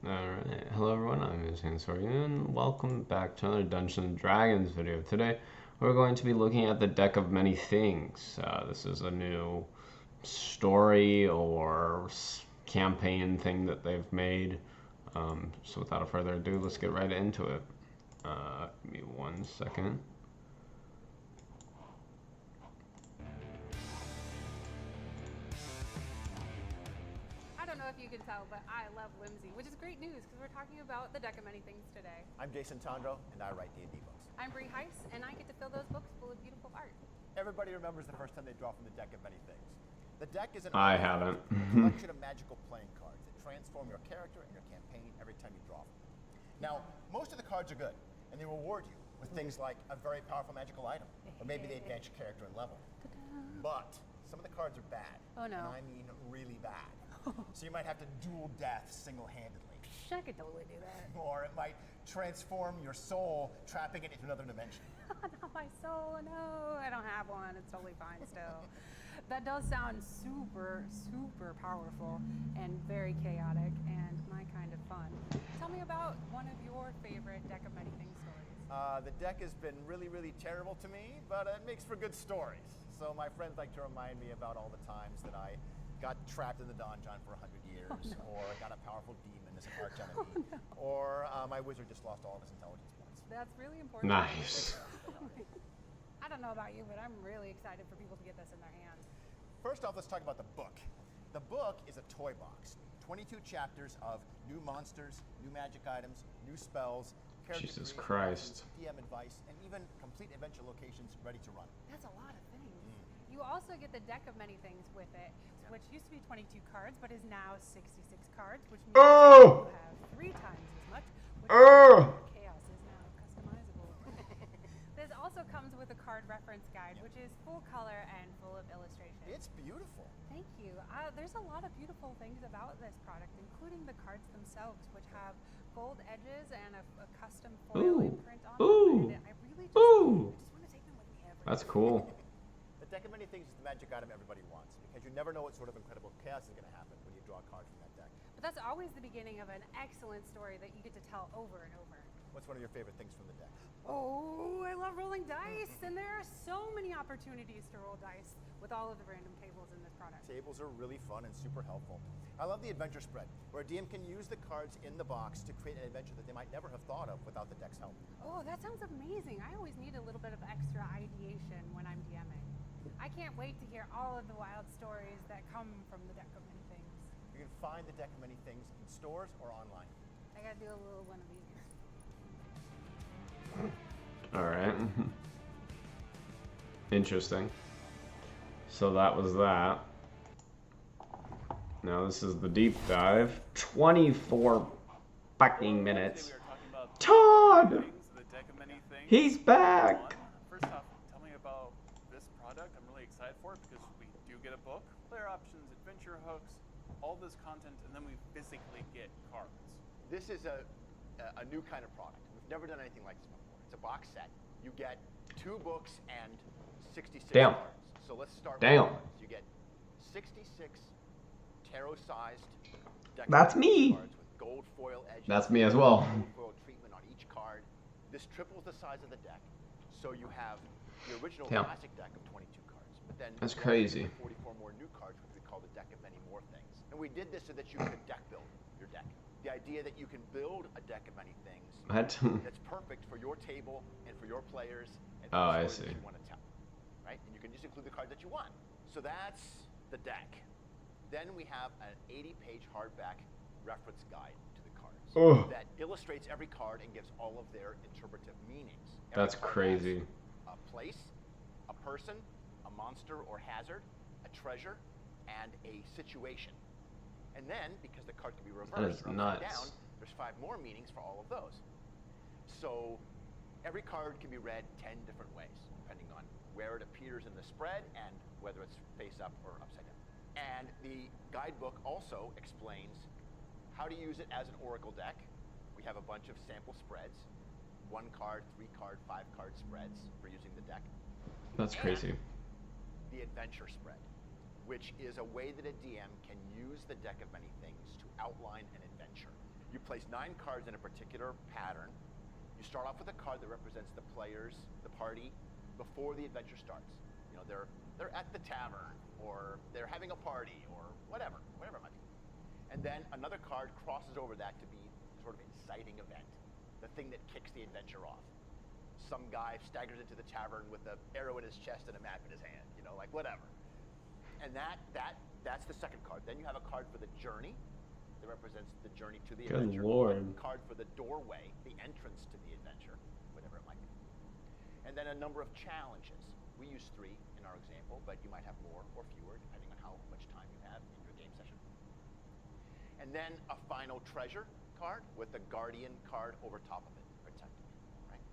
Alright, hello everyone, I'm aMayesing and welcome back to another Dungeons and Dragons video. Today we're going to be looking at the Deck of Many Things. This is a new story or campaign thing that they've made. So without further ado, let's get right into it. Give me 1 second. I don't know if you can tell, but I love whimsy, which is great news because we're talking about the Deck of Many Things today. I'm Jason Tondro, and I write D&D books. I'm Bree Heiss, and I get to fill those books full of beautiful art. Everybody remembers the first time they draw from the Deck of Many Things. The deck is I haven't. a collection of magical playing cards that transform your character and your campaign every time you draw them. Now, most of the cards are good, and they reward you with things like a very powerful magical item, or maybe they advance your character in level. But some of the cards are bad. Oh, no. And I mean really bad. So you might have to duel death single-handedly. I could totally do that. Or it might transform your soul, trapping it into another dimension. Not my soul, no. I don't have one. It's totally fine still. That does sound super, super powerful and very chaotic and my kind of fun. Tell me about one of your favorite Deck of Many Things stories. The deck has been really, really terrible to me, but it makes for good stories. So my friends like to remind me about all the times that I got trapped in the donjon for 100 years, or got a powerful demon as an arch enemy, or my wizard just lost all of his intelligence points. That's really important. Nice. I don't know about you, but I'm really excited for people to get this in their hands. First off, let's talk about the book. The book is a toy box. 22 chapters of new monsters, new magic items, new spells, character Jesus creation, Christ. DM advice, and even complete adventure locations ready to run. That's a lot of things. You also get the Deck of Many Things with it, which used to be 22 cards, but is now 66 cards, which means Oh! you have 3 times as much, which Oh! means Chaos is now customizable. This also comes with a card reference guide, which is full color and full of illustrations. It's beautiful. Thank you. There's a lot of beautiful things about this product, including the cards themselves, which have gold edges and a custom foil Ooh. imprint on Ooh. them. And I really Ooh. just want to take them with me everywhere. That's cool. The Deck of Many Things is the magic item everybody wants, because you never know what sort of incredible chaos is going to happen when you draw a card from that deck. But that's always the beginning of an excellent story that you get to tell over and over. What's one of your favorite things from the deck? Oh, I love rolling dice, and there are so many opportunities to roll dice with all of the random tables in this product. Tables are really fun and super helpful. I love the adventure spread, where a DM can use the cards in the box to create an adventure that they might never have thought of without the deck's help. Oh, that sounds amazing. I always need a little bit of extra ideation when I'm DMing. I can't wait to hear all of the wild stories that come from the Deck of Many Things. You can find the Deck of Many Things in stores or online. I gotta do a little one of these. Alright. Interesting. So that was that. Now this is the deep dive. 24 fucking minutes. Todd! He's back! First off, tell me about this product. I'm really excited for it because we do get a book, player options, adventure hooks, all this content, and then we physically get cards. This is a new kind of product. We've never done anything like this before. It's a box set. You get 2 books and 66 Damn. cards. So let's start Damn. with the cards. You get 66 tarot-sized deck That's me. cards with gold foil edges. That's me as well. Gold foil treatment on each card. This triples the size of the deck. So you have the original Damn. classic deck of 22 cards. But then That's you also crazy. get 44 more new cards, which we call the deck of many more things. And we did this so that you could deck build your deck. The idea that you can build a deck of many things What? that's perfect for your table and for your players and Oh, for I the story see. that you want to tell. Right? And you can just include the cards that you want. So that's the deck. Then we have an 80-page hardback reference guide to the cards Ugh. that illustrates every card and gives all of their interpretive meanings. Every That's card crazy. has a place, a person, a monster or hazard, a treasure, and a situation. And then, because the card can be reversed is or upside nuts. down, there's 5 more meanings for all of those. So every card can be read 10 different ways, depending on where it appears in the spread and whether it's face up or upside down. And the guidebook also explains how to use it as an oracle deck. We have a bunch of sample spreads, 1 card, 3 card, 5 card spreads for using the deck. That's crazy. The adventure spread, which is a way that a DM can use the Deck of Many Things to outline an adventure. You place 9 cards in a particular pattern. You start off with a card that represents the players, the party, before the adventure starts. You know, they're at the tavern, or they're having a party, or whatever it might be. And then another card crosses over that to be sort of inciting event, the thing that kicks the adventure off. Some guy staggers into the tavern with an arrow in his chest and a map in his hand, you know, like whatever. And that's the second card. Then you have a card for the journey that represents the journey to the adventure. Good Lord. A card for the doorway, the entrance to the adventure, whatever it might be. And then a number of challenges. We use 3 in our example, but you might have more or fewer depending on how much time you have in your game session. And then a final treasure card with the guardian card over top of it, protecting it, right?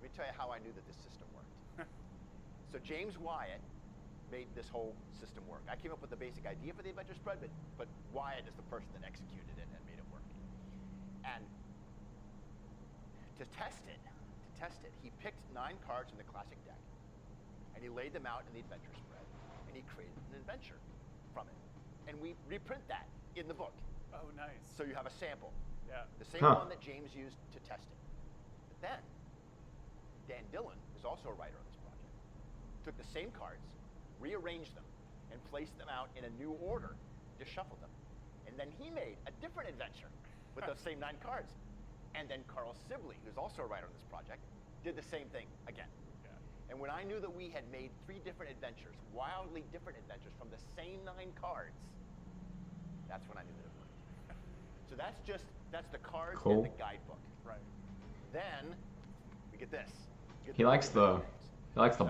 Let me tell you how I knew that this system worked. So James Wyatt made this whole system work. I came up with the basic idea for the adventure spread, but Wyatt is the person that executed it and made it work. And to test it, he picked 9 cards from the classic deck, and he laid them out in the adventure spread, and he created an adventure from it. And we reprint that in the book. Oh, nice. So you have a sample. Yeah. The same one that James used to test it. But then, Dan Dillon, who's also a writer on this project, took the same cards, rearranged them, and placed them out in a new order, just shuffled them. And then he made a different adventure with those same 9 cards. And then Carl Sibley, who's also a writer on this project, did the same thing again. Yeah. And when I knew that we had made 3 different adventures, wildly different adventures from the same 9 cards, that's when I knew that it worked. So that's the cards Cool. and the guidebook. Right. Then we get this. We get He likes the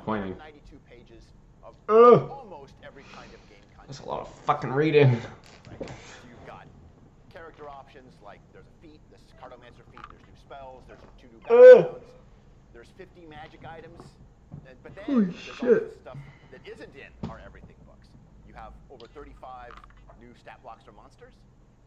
pointing. 92 pages of Ugh. almost every kind of game content. That's a lot of fucking reading. Right? So you've got character options, like there's a feat, this Cartomancer feat, there's new spells, there's 2 new backgrounds, there's 50 magic items, but then Holy there's shit. also stuff that isn't in our everything books. You have over 35 new stat blocks for monsters.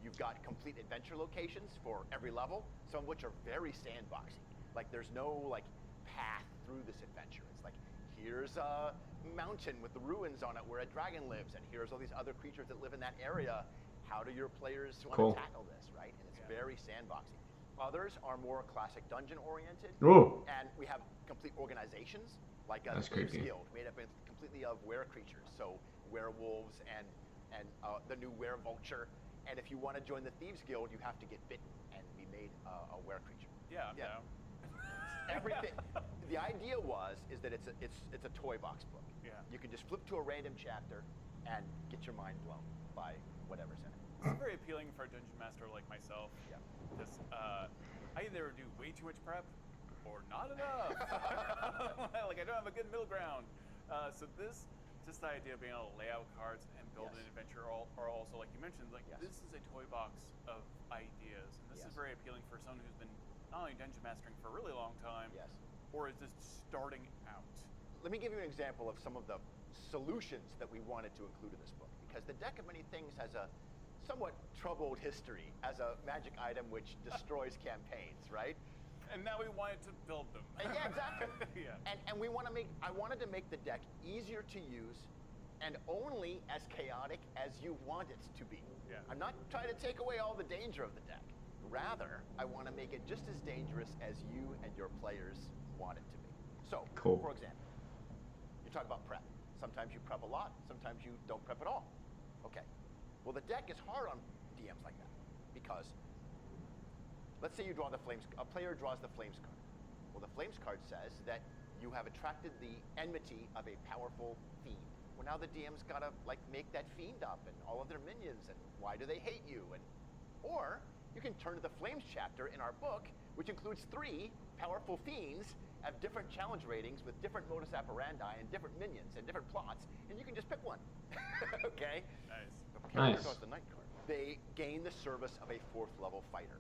You've got complete adventure locations for every level, some of which are very sandboxy. Like there's no like path through this adventure. It's like, here's a mountain with the ruins on it where a dragon lives, and here's all these other creatures that live in that area. How do your players want Cool. to tackle this, right? And it's very sandboxy. Others are more classic dungeon oriented. Ooh. And we have complete organizations, like That's the Thieves creepy. Guild, made up completely of were creatures. So werewolves and the new were-vulture. And if you want to join the Thieves Guild, you have to get bitten and be made a were creature. Yeah, I'm Yeah. down. Everything. The idea is that it's a toy box book. Yeah. You can just flip to a random chapter and get your mind blown by whatever's in it. It's very appealing for a dungeon master like myself. Yeah. Because I either do way too much prep or not enough. Like I don't have a good middle ground. So just the idea of being able to lay out cards and build Yes. an adventure are also, like you mentioned, like Yes. this is a toy box of ideas. And this Yes. is very appealing for someone who's been not only dungeon mastering for a really long time, Yes. or is just starting out. Let me give you an example of some of the solutions that we wanted to include in this book, because the Deck of Many Things has a somewhat troubled history as a magic item which destroys campaigns, right? And now we wanted to build them. Yeah, exactly. Yeah. And I wanted to make the deck easier to use and only as chaotic as you want it to be. Yeah. I'm not trying to take away all the danger of the deck. Rather, I want to make it just as dangerous as you and your players want it to be. So, Cool. for example, you talk about prep. Sometimes you prep a lot, sometimes you don't prep at all. Okay. Well, the deck is hard on DMs like that because let's say you draw a player draws the Flames card. Well, the Flames card says that you have attracted the enmity of a powerful fiend. Well, now the DM's got to like make that fiend up and all of their minions, and why do they hate you? Or you can turn to the Flames chapter in our book, which includes 3 powerful fiends, have different challenge ratings with different modus operandi and different minions and different plots, and you can just pick one. Okay? Nice. Nice. Draws the Night card. They gain the service of a 4th level fighter.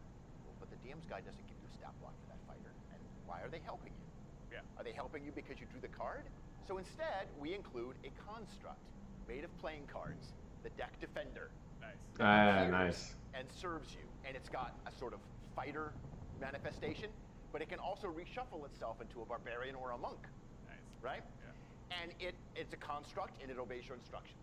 But the DM's guide doesn't give you a stat block for that fighter. And why are they helping you? Yeah. Are they helping you because you drew the card? So instead, we include a construct made of playing cards, the Deck Defender. Nice. Ah, appears nice. And serves you. And it's got a sort of fighter manifestation, but it can also reshuffle itself into a barbarian or a monk, Nice. right? Yeah. And it's a construct and it obeys your instructions.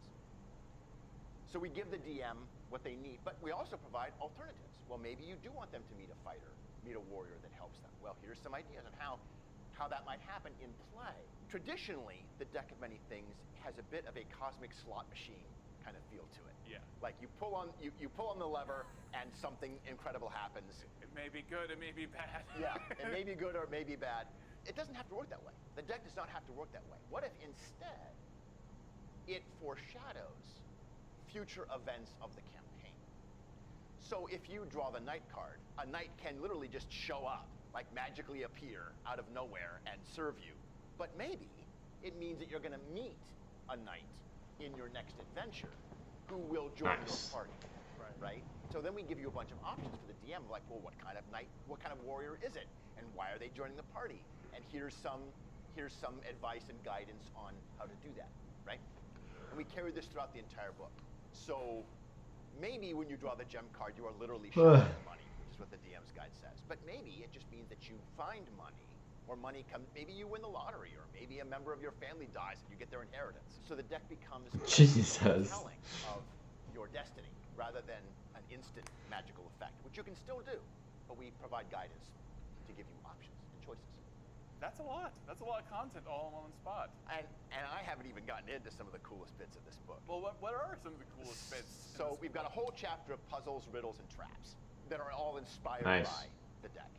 So we give the DM what they need. But we also provide alternatives. Well, maybe you do want them to meet a fighter, meet a warrior that helps them. Well, here's some ideas on how that might happen in play. Traditionally, the Deck of Many Things has a bit of a cosmic slot machine kind of feel to it. Yeah. Like you pull on the lever and something incredible happens. It may be good, it may be bad. Yeah, it may be good or it may be bad. It doesn't have to work that way. The deck does not have to work that way. What if instead it foreshadows future events of the campaign? So if you draw the knight card, a knight can literally just show up, like magically appear out of nowhere and serve you. But maybe it means that you're going to meet a knight in your next adventure who will join your party, right? So then we give you a bunch of options for the DM, like, well, what kind of knight, what kind of warrior is it? And why are they joining the party? And here's some advice and guidance on how to do that, right? And we carry this throughout the entire book. So maybe when you draw the gem card, you are literally showing money, which is what the DM's guide says. But maybe it just means that you find money, or money comes, maybe you win the lottery, or maybe a member of your family dies and you get their inheritance. So the deck becomes telling of your destiny rather than an instant magical effect, which you can still do, but we provide guidance to give you options and choices. That's a lot. That's a lot of content all in one spot. And I haven't even gotten into some of the coolest bits of this book. Well, what are some of the coolest bits? So we've got a whole chapter of puzzles, riddles, and traps that are all inspired by the deck.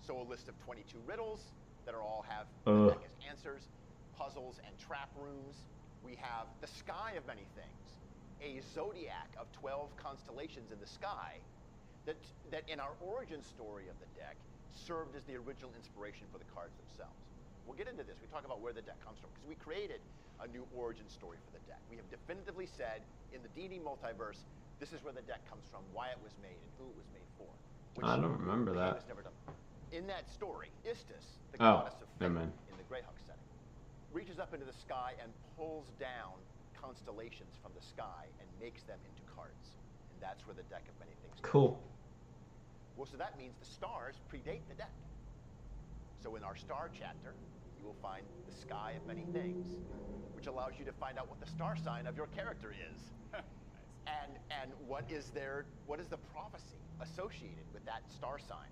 So a list of 22 riddles that are all have the deck as answers, puzzles and trap rooms. We have the sky of many things, a zodiac of 12 constellations in the sky that in our origin story of the deck served as the original inspiration for the cards themselves. We'll get into this. We talk about where the deck comes from, because we created a new origin story for the deck. We have definitively said in the D&D multiverse, this is where the deck comes from, why it was made, and who it was made for. I don't remember that. Has never done. In that story, Istis, the goddess of fate in the Greyhawk setting, reaches up into the sky and pulls down constellations from the sky and makes them into cards. And that's where the Deck of Many Things comes from. Well, so that means the stars predate the deck. So in our star chapter, you will find the sky of many things, which allows you to find out what the star sign of your character is. and what is the prophecy associated with that star sign.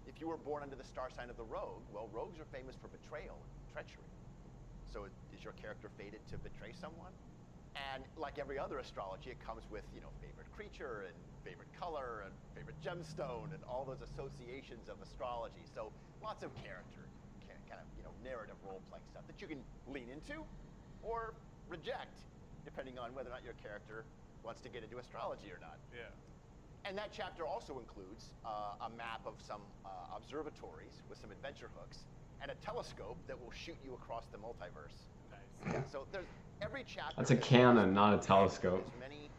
If you were born under the star sign of the rogue, well, rogues are famous for betrayal and treachery. So is your character fated to betray someone? And like every other astrology, it comes with, favorite creature and favorite color and favorite gemstone and all those associations of astrology. So lots of character, kind of, narrative role-playing stuff that you can lean into or reject, depending on whether or not your character wants to get into astrology or not. Yeah. And that chapter also includes a map of some observatories with some adventure hooks and a telescope that will shoot you across the multiverse. Nice. Yeah, so there's every chapter. That's a cannon, not a telescope. There's many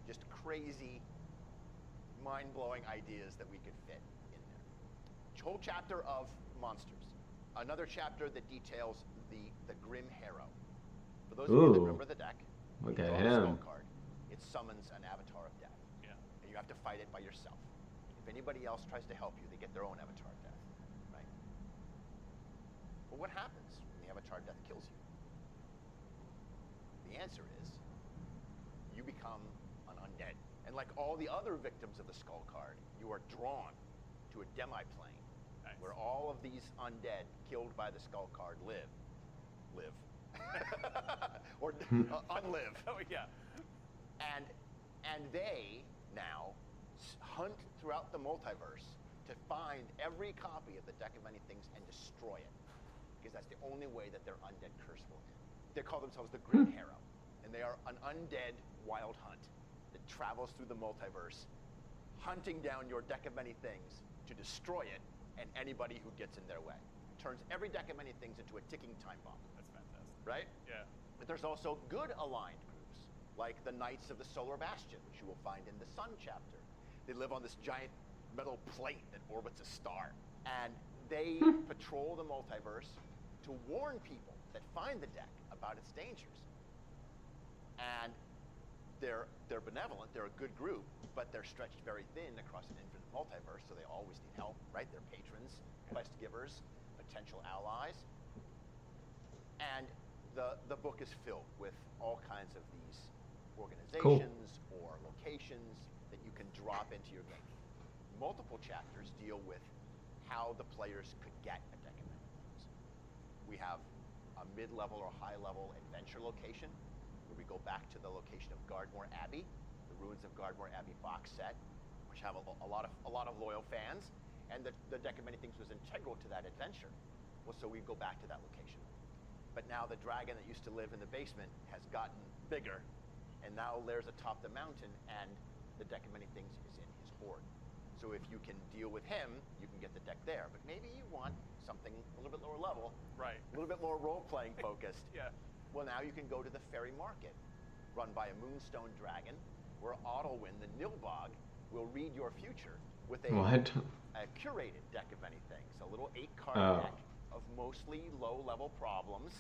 just crazy, mind-blowing ideas that we could fit in there. Whole chapter of monsters. Another chapter that details the Grim Harrow. For those of you that remember the deck, look you at draw the him. skull card. It summons an avatar of death. Yeah. And you have to fight it by yourself. If anybody else tries to help you, they get their own avatar of death, right? Well, what happens when the avatar of death kills you? The answer is, you become an undead. And like all the other victims of the skull card, you are drawn to a demi-plane where all of these undead killed by the skull card live. or unlive. Oh, yeah. And they now hunt throughout the multiverse to find every copy of the Deck of Many Things and destroy it, because that's the only way that their undead curse will end. They call themselves the Grim Harrow, and they are an undead wild hunt that travels through the multiverse, hunting down your Deck of Many Things to destroy it and anybody who gets in their way. Turns every Deck of Many Things into a ticking time bomb. That's fantastic. Right? Yeah. But there's also good aligned groups, like the Knights of the Solar Bastion, which you will find in the Sun chapter. They live on this giant metal plate that orbits a star. And they patrol the multiverse to warn people that find the deck about its dangers. And they're benevolent, they're a good group, but they're stretched very thin across an infinite multiverse, so they always need help, right? They're patrons, quest givers, potential allies. And the book is filled with all kinds of these organizations or locations that you can drop into your game. Multiple chapters deal with how the players could get a deck of many things. We have a mid-level or high-level adventure location where we go back to the location of Gardmore Abbey, the ruins of Gardmore Abbey box set, which have a lot of loyal fans, and the deck of many things was integral to that adventure. Well, so we go back to that location. But now the dragon that used to live in the basement has gotten bigger, and now lairs atop the mountain, and the deck of many things is in his hoard. So if you can deal with him, you can get the deck there. But maybe you want something a little bit lower level, Right. a little bit more role-playing focused. Yeah. Well, now you can go to the Fairy Market, run by a Moonstone Dragon, where Ottlewin, the Nilbog, will read your future with a curated deck of many things, a little 8-card deck of mostly low-level problems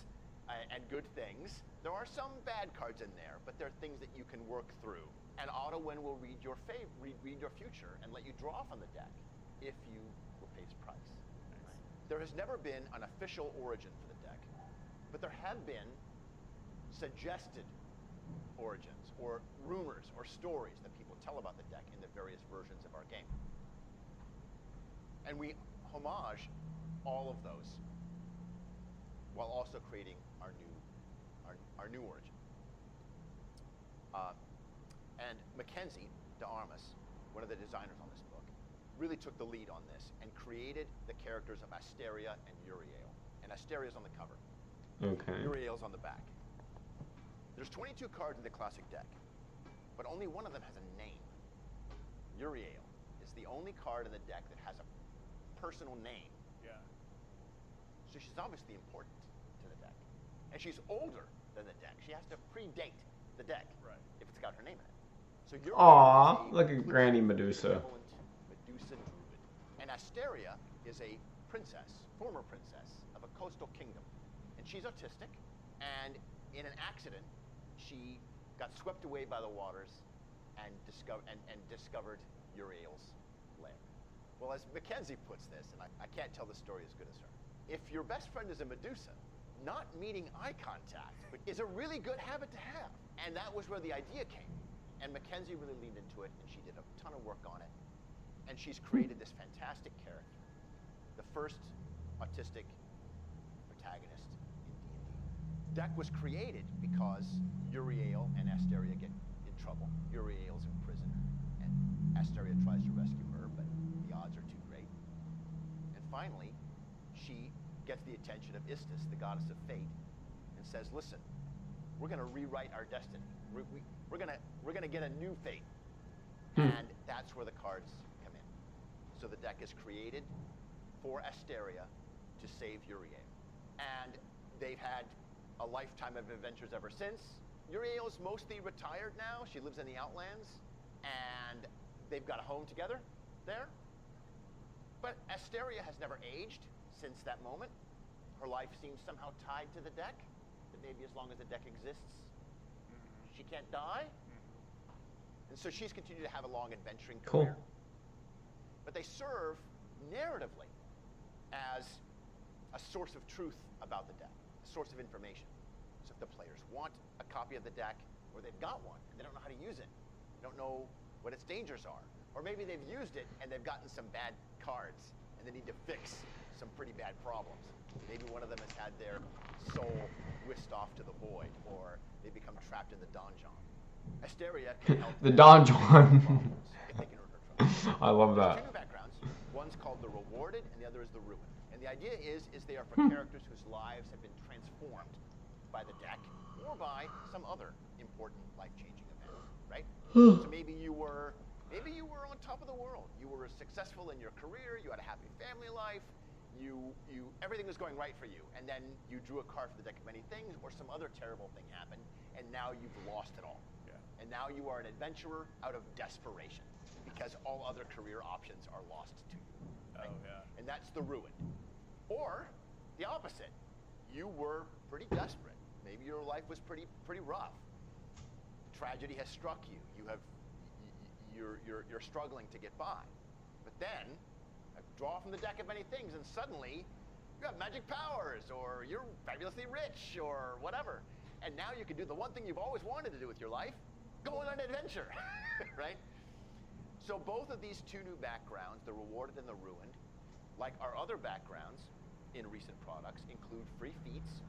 and good things. There are some bad cards in there, but there are things that you can work through. And Ottlewin will read your future and let you draw from the deck if you will pay his price. Right? There has never been an official origin for the deck, but there have been suggested origins or rumors or stories that people tell about the deck in the various versions of our game. And we homage all of those while also creating our new origin. And Mackenzie DeArmas, one of the designers on this book, really took the lead on this and created the characters of Asteria and Uriel. And Asteria's on the cover. Okay. Uriel's on the back. There's 22 cards in the classic deck, but only one of them has a name. Uriel is the only card in the deck that has a personal name. Yeah. So she's obviously important to the deck. And she's older than the deck. She has to predate the deck if it's got her name in it. So Aww, look at Granny Medusa. Medusa druid. And Asteria is a princess, former princess of a coastal kingdom. And she's autistic, and in an accident, she got swept away by the waters and discovered Uriel's lair. Well, as Mackenzie puts this, and I can't tell the story as good as her, if your best friend is a Medusa, not meeting eye contact is a really good habit to have. And that was where the idea came. And Mackenzie really leaned into it, and she did a ton of work on it. And she's created this fantastic character, the first autistic protagonist in D&D. Deck was created because Uriel and Asteria get in trouble. Uriel's in prison, and Asteria tries to rescue her, but the odds are too great. And finally, she gets the attention of Istis, the goddess of fate, and says, listen, we're going to rewrite our destiny. We're gonna get a new fate. And that's where the cards come in. So the deck is created for Asteria to save Uriel. And they've had a lifetime of adventures ever since. Uriel's mostly retired now. She lives in the Outlands, and they've got a home together there. But Asteria has never aged since that moment. Her life seems somehow tied to the deck, that maybe as long as the deck exists, she can't die. And so she's continued to have a long adventuring career. But they serve narratively as a source of truth about the deck, a source of information. So if the players want a copy of the deck, or they've got one, and they don't know how to use it, they don't know what its dangers are, or maybe they've used it and they've gotten some bad cards and they need to fix some pretty bad problems. Maybe one of them has had their soul whisked off to the void, or they become trapped in the donjon. Asteria can help the donjon. if they can earn her trust. I love There's that. two new backgrounds. One's called the Rewarded, and the other is the Ruined. And the idea is they are for characters whose lives have been transformed by the deck or by some other important life-changing event, right? So maybe you were on top of the world. You were successful in your career. You had a happy family life. Everything was going right for you, and then you drew a card for the deck of many things, or some other terrible thing happened, and now you've lost it all. Yeah. And now you are an adventurer out of desperation, because all other career options are lost to you. Right? Oh, yeah. And that's the Ruined. Or the opposite. You were pretty desperate. Maybe your life was pretty rough. Tragedy has struck you. You're struggling to get by. But then draw from the deck of many things, and suddenly you have magic powers, or you're fabulously rich, or whatever. And now you can do the one thing you've always wanted to do with your life, go on an adventure, right? So both of these two new backgrounds, the Rewarded and the Ruined, like our other backgrounds in recent products, include free feats.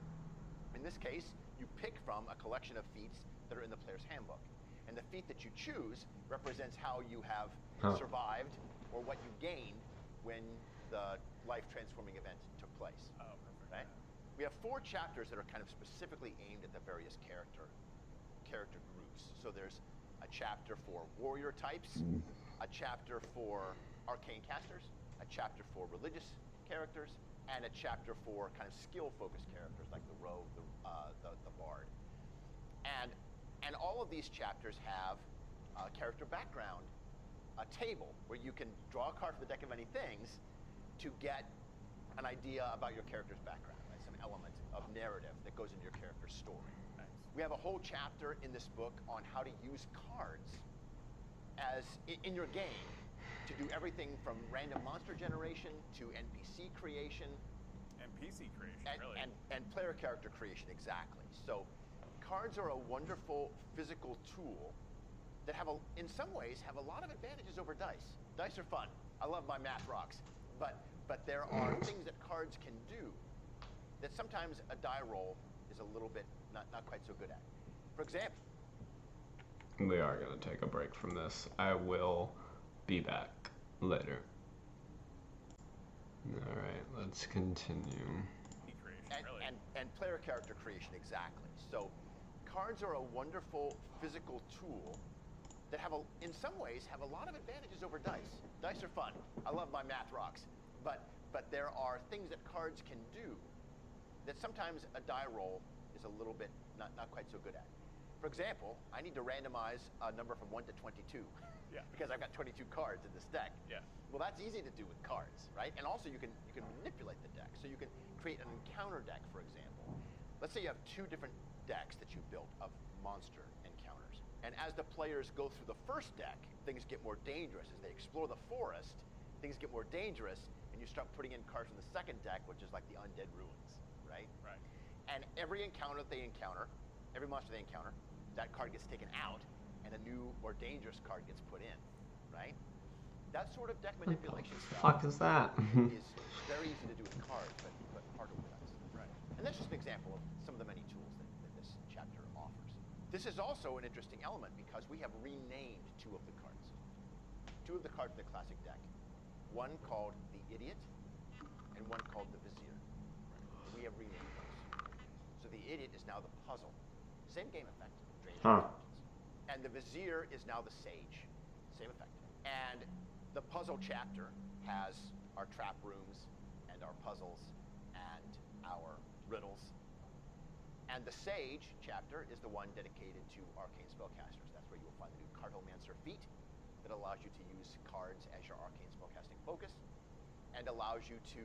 In this case, you pick from a collection of feats that are in the player's handbook. And the feat that you choose represents how you have survived or what you gained when the life-transforming event took place. Oh, perfect. Right? We have 4 chapters that are kind of specifically aimed at the various character groups. So there's a chapter for warrior types, a chapter for arcane casters, a chapter for religious characters, and a chapter for kind of skill-focused characters like the rogue, the bard. And all of these chapters have a character background, a table where you can draw a card from the deck of many things to get an idea about your character's background, right? Some element of narrative that goes into your character's story. Nice. We have a whole chapter in this book on how to use cards as in your game to do everything from random monster generation to NPC creation. And PC creation, And, really. and player character creation, exactly. So cards are a wonderful physical tool that in some ways, have a lot of advantages over dice. Dice are fun. I love my math rocks. But there are things that cards can do that sometimes a die roll is a little bit not quite so good at. For example, We are going to take a break from this. I will be back later. All right, let's continue. PC creation, really. and player character creation, exactly. So cards are a wonderful physical tool that in some ways, have a lot of advantages over dice. Dice are fun. I love my math rocks. But there are things that cards can do that sometimes a die roll is a little bit not quite so good at. For example, I need to randomize a number from 1 to 22. Yeah. Because I've got 22 cards in this deck. Yeah. Well, that's easy to do with cards, right? And also you can manipulate the deck. So you can create an encounter deck, for example. Let's say you have 2 different decks that you built of monster encounters. And as the players go through the first deck, things get more dangerous. As they explore the forest, things get more dangerous, and you start putting in cards from the second deck, which is like the Undead Ruins, right? Right. And every encounter that they encounter, every monster they encounter, that card gets taken out, and a new, more dangerous card gets put in, right? That sort of deck manipulation Fuck stuff is that? is very easy to do with cards, but harder with dice. Right. And that's just an example of some of the many tools that this chapter offers. This is also an interesting element because we have renamed 2 of the cards. 2 of the cards in the classic deck. One called the Idiot, and one called the Vizier. And we have renamed those. So the Idiot is now the puzzle. Same game effect, drains your intelligence. And the Vizier is now the Sage. Same effect. And the puzzle chapter has our trap rooms and our puzzles and our riddles. And the Sage chapter is the one dedicated to arcane spellcasters. That's where you will find the new Cartomancer feat that allows you to use cards as your arcane spellcasting focus and allows you to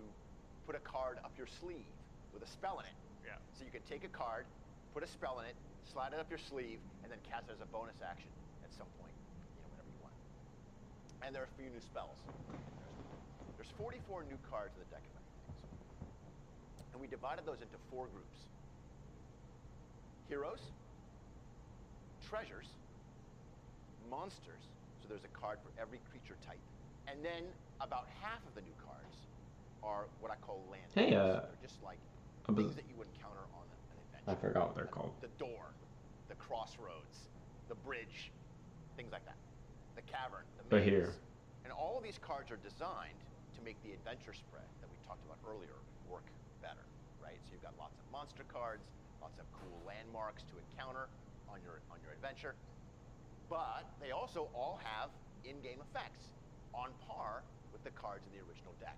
put a card up your sleeve with a spell in it. Yeah. So you can take a card, put a spell in it, slide it up your sleeve, and then cast it as a bonus action at some point, whenever you want. And there are a few new spells. There's 44 new cards in the deck of many things. And we divided those into 4 groups. Heroes, treasures, monsters, so there's a card for every creature type. And then about half of the new cards are what I call land Hey, cards. They're just like things that you would encounter on an adventure. I forgot what they're called. The door, the crossroads, the bridge, things like that. The cavern, the maze. But here. And all of these cards are designed to make the adventure spread that we talked about earlier work better, right? So you've got lots of monster cards, lots of cool landmarks to encounter on your adventure. But they also all have in-game effects on par with the cards in the original deck.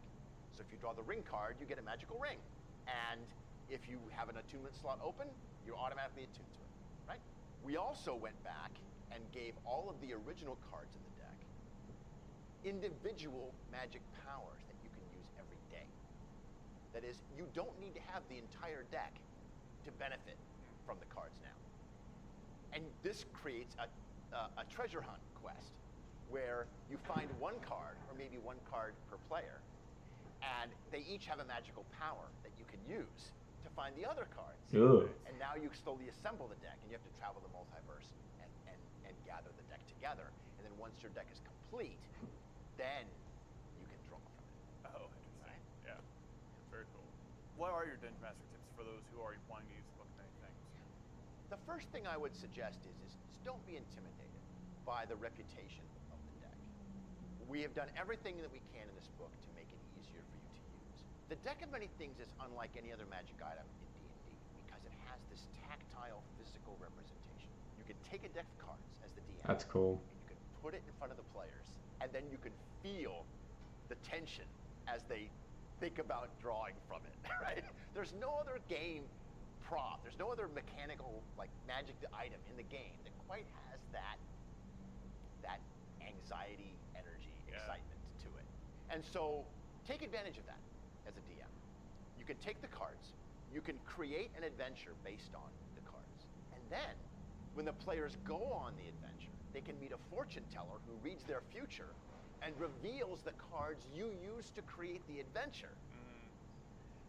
So if you draw the ring card, you get a magical ring. And if you have an attunement slot open, you're automatically attuned to it, right? We also went back and gave all of the original cards in the deck individual magic powers that you can use every day. That is, you don't need to have the entire deck to benefit from the cards now. And this creates a treasure hunt quest where you find one card, or maybe one card per player, and they each have a magical power that you can use to find the other cards. Ugh. And now you slowly assemble the deck, and you have to travel the multiverse and and gather the deck together. And then once your deck is complete, then you can draw from it. Oh, interesting. Yeah, very cool. What are your Dungeon Master tips for those who are wanting to use the Book of Many Things? The first thing I would suggest is don't be intimidated by the reputation of the deck. We have done everything that we can in this book to make it easier for you to use. The Deck of Many Things is unlike any other Magic item in D&D because it has this tactile, physical representation. You can take a deck of cards as the DM. That's cool. And you can put it in front of the players, and then you can feel the tension as they think about drawing from it, right? There's no other game prop, there's no other mechanical, like, Magic item in the game that quite has that anxiety, energy, excitement to it. And so take advantage of that as a DM. You can take the cards, you can create an adventure based on the cards. And then when the players go on the adventure, they can meet a fortune teller who reads their future and reveals the cards you used to create the adventure,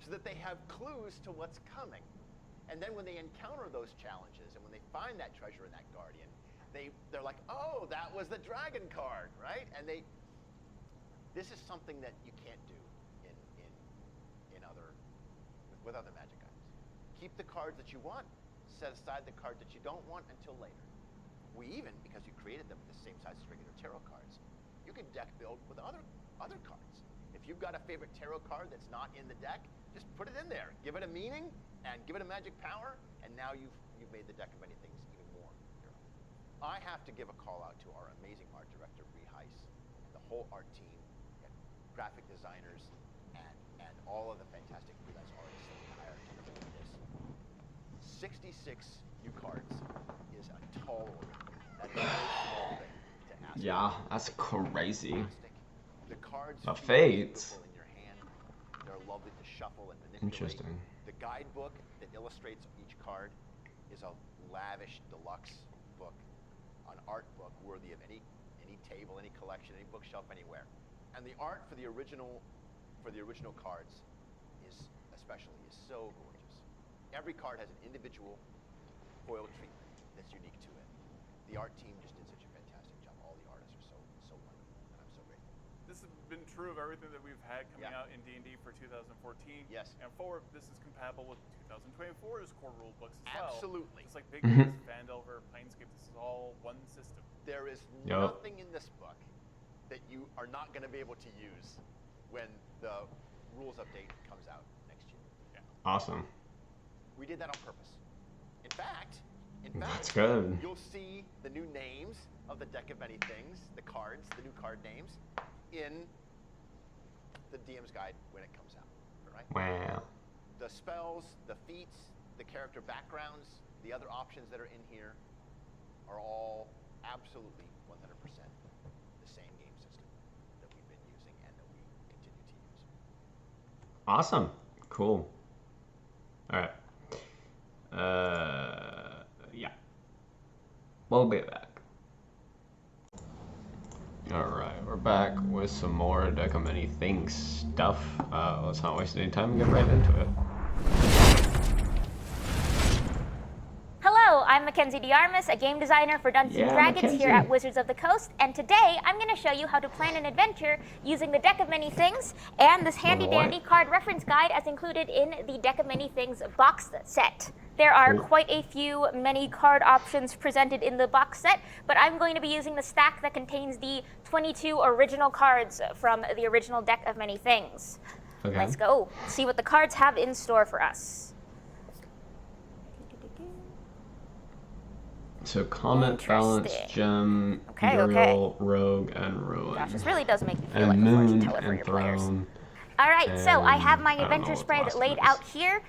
so that they have clues to what's coming. And then when they encounter those challenges and when they find that treasure in that guardian, they're like, oh, that was the dragon card, right? And this is something that you can't do with other Magic items. Keep the cards that you want, set aside the cards that you don't want until later. We even, because you created them the same size as regular tarot cards, you can deck build with other cards. If you've got a favorite tarot card that's not in the deck, just put it in there. Give it a meaning and give it a magic power, and now you've made the Deck of Many Things even more your own. I have to give a call out to our amazing art director, Bree Heiss, and the whole art team, and graphic designers, and all of the fantastic freelance artists that we hired to create this. 66 new cards is a tall order. That is a very small thing to ask. Yeah, that's crazy. The cards The feel Fates. beautiful in your hand. They're lovely to shuffle and manipulate. Interesting. The guidebook that illustrates each card is a lavish deluxe book, an art book worthy of any table, any collection, any bookshelf, anywhere. And the art for the original cards is so gorgeous. Every card has an individual foil treatment that's unique to it. The art team just did such a fantastic job. All the artists are so wonderful, and I'm so grateful. This has been true of everything that we've had coming Yeah. out in D&D for 2014. Yes. And forward, this is compatible with 2024's core rule books as well. Absolutely. Just like Big Beast, Phandelver, Planescape, this is all one system. There is Yep. nothing in this book that you are not going to be able to use when the rules update comes out next year. Yeah. Awesome. We did that on purpose. In fact, That's good. you'll see the new names of the Deck of Many Things, the cards, the new card names, in the DM's guide when it comes out. All right? Wow. The spells, the feats, the character backgrounds, the other options that are in here are all absolutely 100% the same game system that we've been using and that we continue to use. Awesome. Cool. All right. Yeah. We'll be back. All right, we're back with some more Deck of Many Things stuff. Let's not waste any time and get right into it. Hello, I'm Mackenzie DeArmas, a game designer for Dungeons & Dragons Mackenzie. here at Wizards of the Coast, and today I'm going to show you how to plan an adventure using the Deck of Many Things and this handy-dandy card reference guide as included in the Deck of Many Things box set. There are Cool. quite a few many card options presented in the box set, but I'm going to be using the stack that contains the 22 original cards from the original Deck of Many Things. Okay. Let's go see what the cards have in store for us. So Comet, Balance, Interesting. Gem, Okay, Burial, Rogue, and Ruin. Gosh, this really does make me feel and like a Moon fortune teller for and your players. Throne. All right, so I have my and I don't know adventure what the spread last laid one is. out here.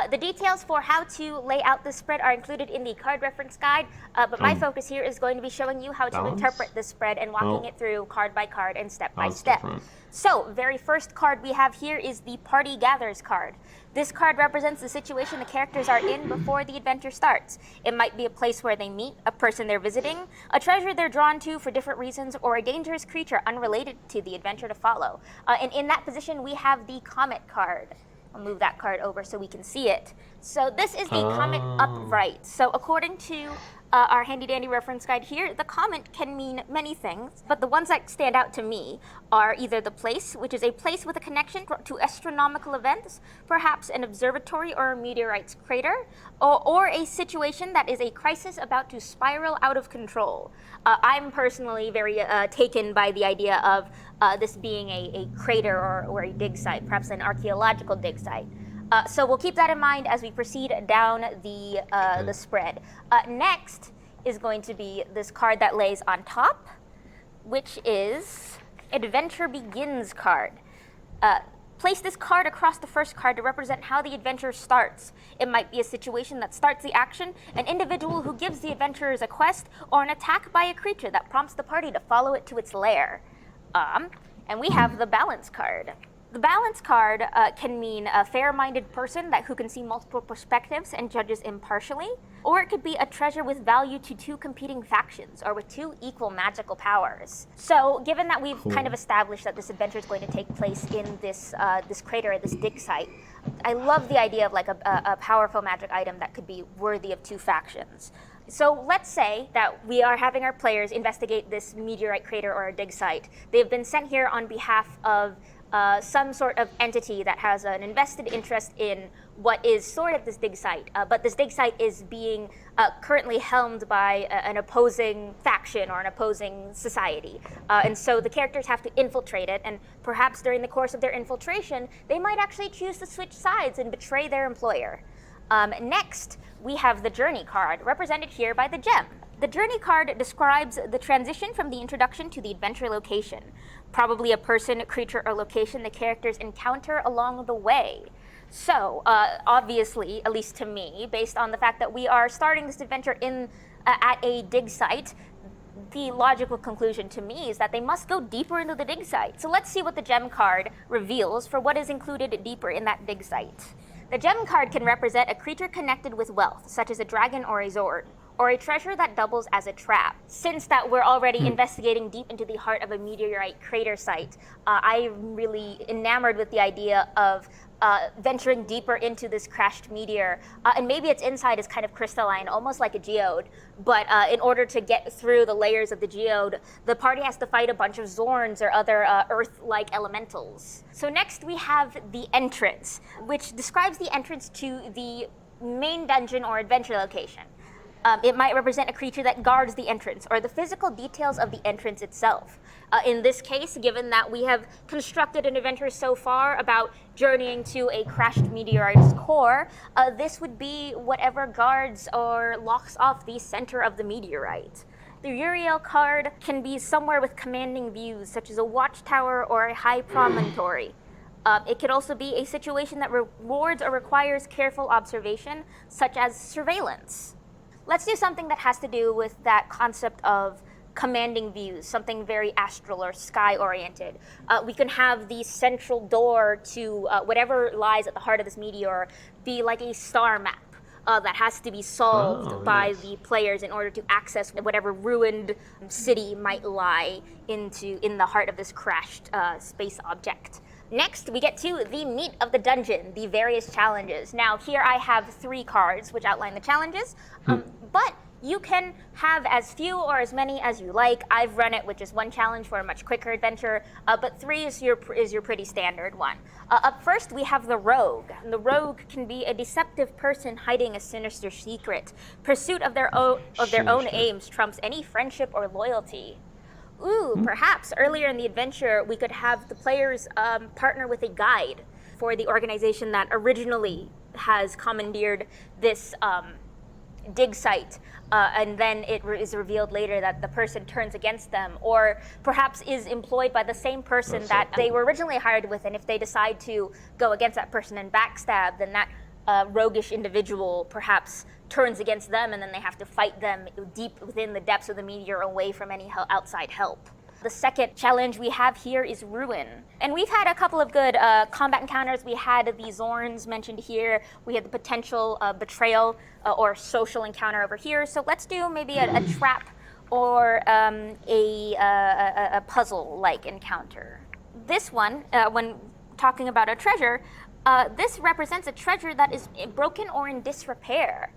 The details for how to lay out the spread are included in the card reference guide, but my focus here is going to be showing you how to Balance? interpret this spread and walking Oh. it through card by card and step by Balance step. different. So, very first card we have here is the Party Gathers card. This card represents the situation the characters are in before the adventure starts. It might be a place where they meet, a person they're visiting, a treasure they're drawn to for different reasons, or a dangerous creature unrelated to the adventure to follow. And in that position, we have the Comet card. I'll move that card over so we can see it. So this is the Comet Oh. upright. So according to our handy-dandy reference guide here, the comment can mean many things, but the ones that stand out to me are either the place, which is a place with a connection to astronomical events, perhaps an observatory or a meteorite's crater, or a situation that is a crisis about to spiral out of control. I'm personally very taken by the idea of this being a crater or a dig site, perhaps an archaeological dig site. So we'll keep that in mind as we proceed down the spread. Next is going to be this card that lays on top, which is Adventure Begins card. Place this card across the first card to represent how the adventure starts. It might be a situation that starts the action, an individual who gives the adventurers a quest, or an attack by a creature that prompts the party to follow it to its lair. And we have the Balance card. The Balance card can mean a fair-minded person who can see multiple perspectives and judges impartially, or it could be a treasure with value to two competing factions, or with two equal magical powers. So, given that we've kind of established that this adventure is going to take place in this crater, this dig site, I love the idea of like a powerful magic item that could be worthy of two factions. So let's say that we are having our players investigate this meteorite crater or a dig site. They've been sent here on behalf of some sort of entity that has an invested interest in what is stored at this dig site. But this dig site is being currently helmed by an opposing faction or an opposing society. And so the characters have to infiltrate it, and perhaps during the course of their infiltration, they might actually choose to switch sides and betray their employer. Next, we have the Journey card, represented here by the gem. The Journey card describes the transition from the introduction to the adventure location, probably a person, creature, or location the characters encounter along the way. So, obviously, at least to me, based on the fact that we are starting this adventure at a dig site, the logical conclusion to me is that they must go deeper into the dig site. So let's see what the gem card reveals for what is included deeper in that dig site. The gem card can represent a creature connected with wealth, such as a dragon or a zord, or a treasure that doubles as a trap. Since that we're already investigating deep into the heart of a meteorite crater site, I'm really enamored with the idea of venturing deeper into this crashed meteor. And maybe its inside is kind of crystalline, almost like a geode. But in order to get through the layers of the geode, the party has to fight a bunch of zorns or other Earth-like elementals. So next we have the entrance, which describes the entrance to the main dungeon or adventure location. It might represent a creature that guards the entrance, or the physical details of the entrance itself. In this case, given that we have constructed an adventure so far about journeying to a crashed meteorite's core, this would be whatever guards or locks off the center of the meteorite. The Uriel card can be somewhere with commanding views, such as a watchtower or a high promontory. It could also be a situation that rewards or requires careful observation, such as surveillance. Let's do something that has to do with that concept of commanding views, something very astral or sky-oriented. We can have the central door to whatever lies at the heart of this meteor be like a star map that has to be solved by the players in order to access whatever ruined city might lie in the heart of this crashed space object. Next, we get to the meat of the dungeon, the various challenges. Now, here I have 3 cards which outline the challenges, but you can have as few or as many as you like. I've run it with just 1 challenge for a much quicker adventure, but 3 is your pretty standard one. Up first, we have the Rogue. And the Rogue can be a deceptive person hiding a sinister secret. Pursuit of their own aims trumps any friendship or loyalty. Perhaps earlier in the adventure, we could have the players partner with a guide for the organization that originally has commandeered this dig site, and then it is revealed later that the person turns against them, or perhaps is employed by the same person that they were originally hired with, and if they decide to go against that person and backstab, then that roguish individual perhaps turns against them, and then they have to fight them deep within the depths of the meteor away from any outside help. The second challenge we have here is Ruin. And we've had a couple of good combat encounters. We had the Zorns mentioned here. We had the potential betrayal or social encounter over here. So let's do maybe a trap or a puzzle-like encounter. This one, when talking about a treasure, this represents a treasure that is broken or in disrepair.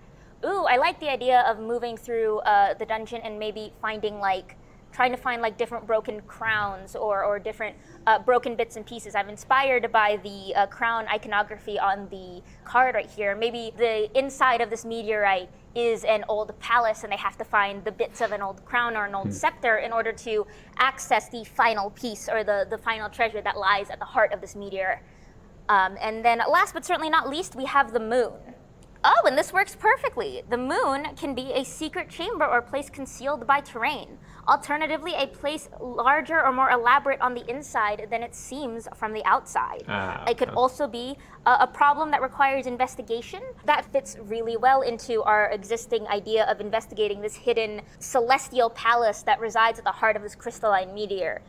ooh, I like the idea of moving through the dungeon and maybe trying to find like different broken crowns or different broken bits and pieces. I'm inspired by the crown iconography on the card right here. Maybe the inside of this meteorite is an old palace and they have to find the bits of an old crown or an old scepter in order to access the final piece or the final treasure that lies at the heart of this meteor. And then last but certainly not least, we have the moon. Oh, and this works perfectly. The moon can be a secret chamber or place concealed by terrain. Alternatively, a place larger or more elaborate on the inside than it seems from the outside. It could also be a problem that requires investigation. That fits really well into our existing idea of investigating this hidden celestial palace that resides at the heart of this crystalline meteor.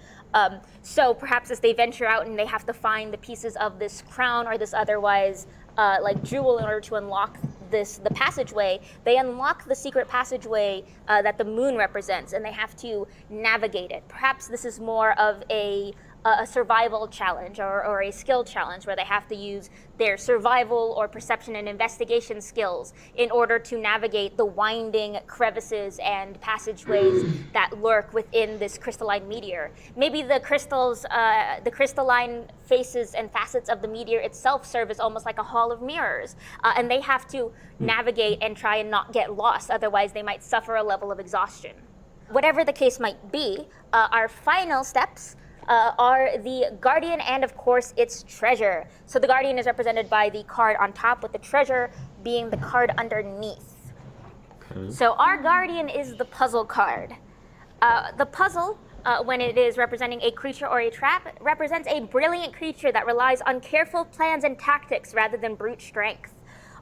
So perhaps as they venture out and they have to find the pieces of this crown or this otherwise like jewel in order to unlock the passageway, they unlock the secret passageway that the moon represents, and they have to navigate it. Perhaps this is more of a survival challenge or a skill challenge where they have to use their survival or perception and investigation skills in order to navigate the winding crevices and passageways that lurk within this crystalline meteor. Maybe the crystalline faces and facets of the meteor itself serve as almost like a hall of mirrors, and they have to navigate and try and not get lost, otherwise they might suffer a level of exhaustion. Whatever the case might be, our final steps are the Guardian and, of course, its treasure. So the Guardian is represented by the card on top, with the treasure being the card underneath. Okay. So our Guardian is the puzzle card. The puzzle, when it is representing a creature or a trap, represents a brilliant creature that relies on careful plans and tactics rather than brute strength.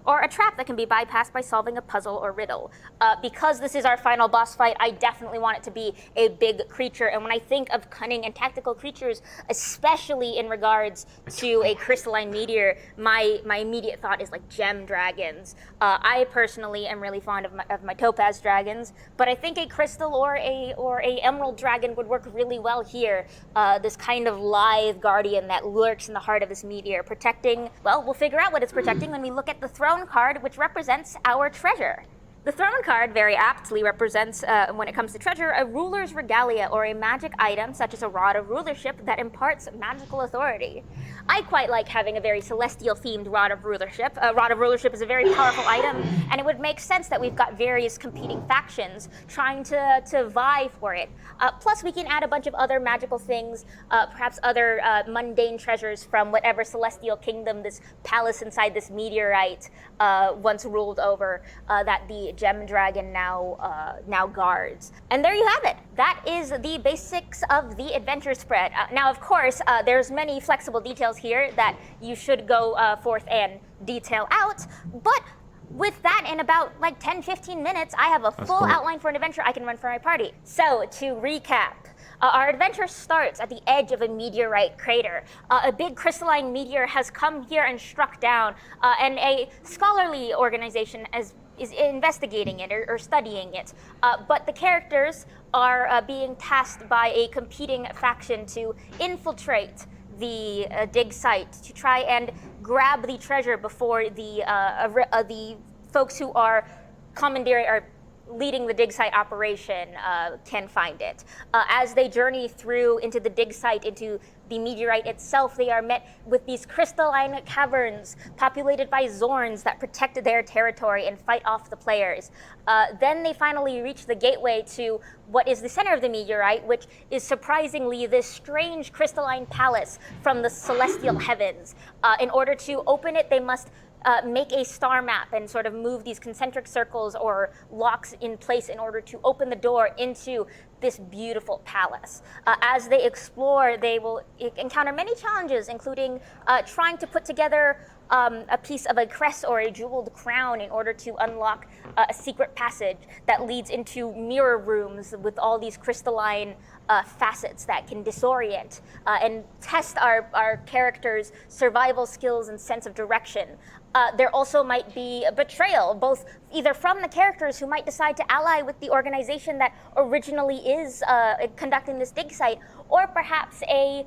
Or a trap that can be bypassed by solving a puzzle or riddle. Because this is our final boss fight, I definitely want it to be a big creature. And when I think of cunning and tactical creatures, especially in regards to a crystalline meteor, my immediate thought is like gem dragons. I personally am really fond of my topaz dragons, but I think a crystal or a emerald dragon would work really well here. This kind of lithe guardian that lurks in the heart of this meteor, protecting, well, we'll figure out what it's protecting when we look at the throne card, which represents our treasure. The throne card very aptly represents, when it comes to treasure, a ruler's regalia or a magic item such as a rod of rulership that imparts magical authority. I quite like having a very celestial themed rod of rulership. A rod of rulership is a very powerful item, and it would make sense that we've got various competing factions trying to vie for it. Plus we can add a bunch of other magical things, perhaps other mundane treasures from whatever celestial kingdom this palace inside this meteorite once ruled over, that the gem dragon now guards. And there you have it. That is the basics of the adventure spread. Now, of course, there's many flexible details here that you should go forth and detail out, but with that, in about like 10-15 minutes, I have a full outline for an adventure I can run for my party. So, to recap, our adventure starts at the edge of a meteorite crater. A big crystalline meteor has come here and struck down, and a scholarly organization is investigating it or studying it. But the characters are being tasked by a competing faction to infiltrate the dig site to try and grab the treasure before the folks who are commandeering or leading the dig site operation can find it. As they journey through into the dig site, into the meteorite itself, they are met with these crystalline caverns populated by Zorns that protect their territory and fight off the players. Then they finally reach the gateway to what is the center of the meteorite, which is surprisingly this strange crystalline palace from the celestial heavens. In order to open it, they must make a star map and sort of move these concentric circles or locks in place in order to open the door into this beautiful palace. As they explore, they will encounter many challenges, including trying to put together a piece of a crest or a jeweled crown in order to unlock a secret passage that leads into mirror rooms with all these crystalline facets that can disorient and test our characters' survival skills and sense of direction. There also might be a betrayal, both either from the characters who might decide to ally with the organization that originally is conducting this dig site, or perhaps a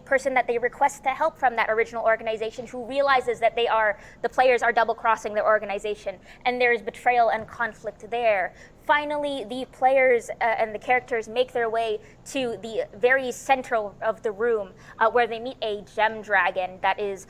person that they request to help from that original organization who realizes that the players are double crossing their organization, and there's betrayal and conflict there. Finally, the players and the characters make their way to the very center of the room, where they meet a gem dragon that is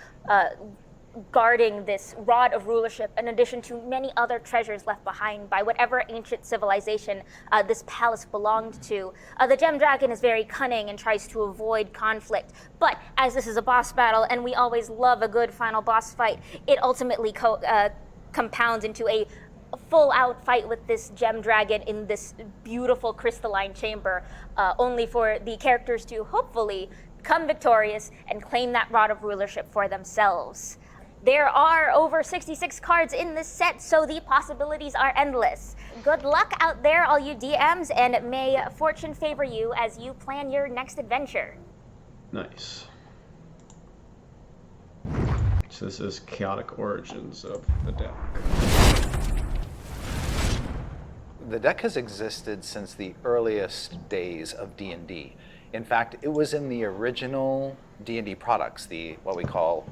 guarding this rod of rulership, in addition to many other treasures left behind by whatever ancient civilization this palace belonged to. The gem dragon is very cunning and tries to avoid conflict, but as this is a boss battle, and we always love a good final boss fight, it ultimately compounds into a full-out fight with this gem dragon in this beautiful crystalline chamber, only for the characters to hopefully come victorious and claim that rod of rulership for themselves. There are over 66 cards in this set, so the possibilities are endless. Good luck out there, all you DMs, and may fortune favor you as you plan your next adventure. Nice. So this is Chaotic Origins of the deck. The deck has existed since the earliest days of D&D. In fact, it was in the original D&D products, what we call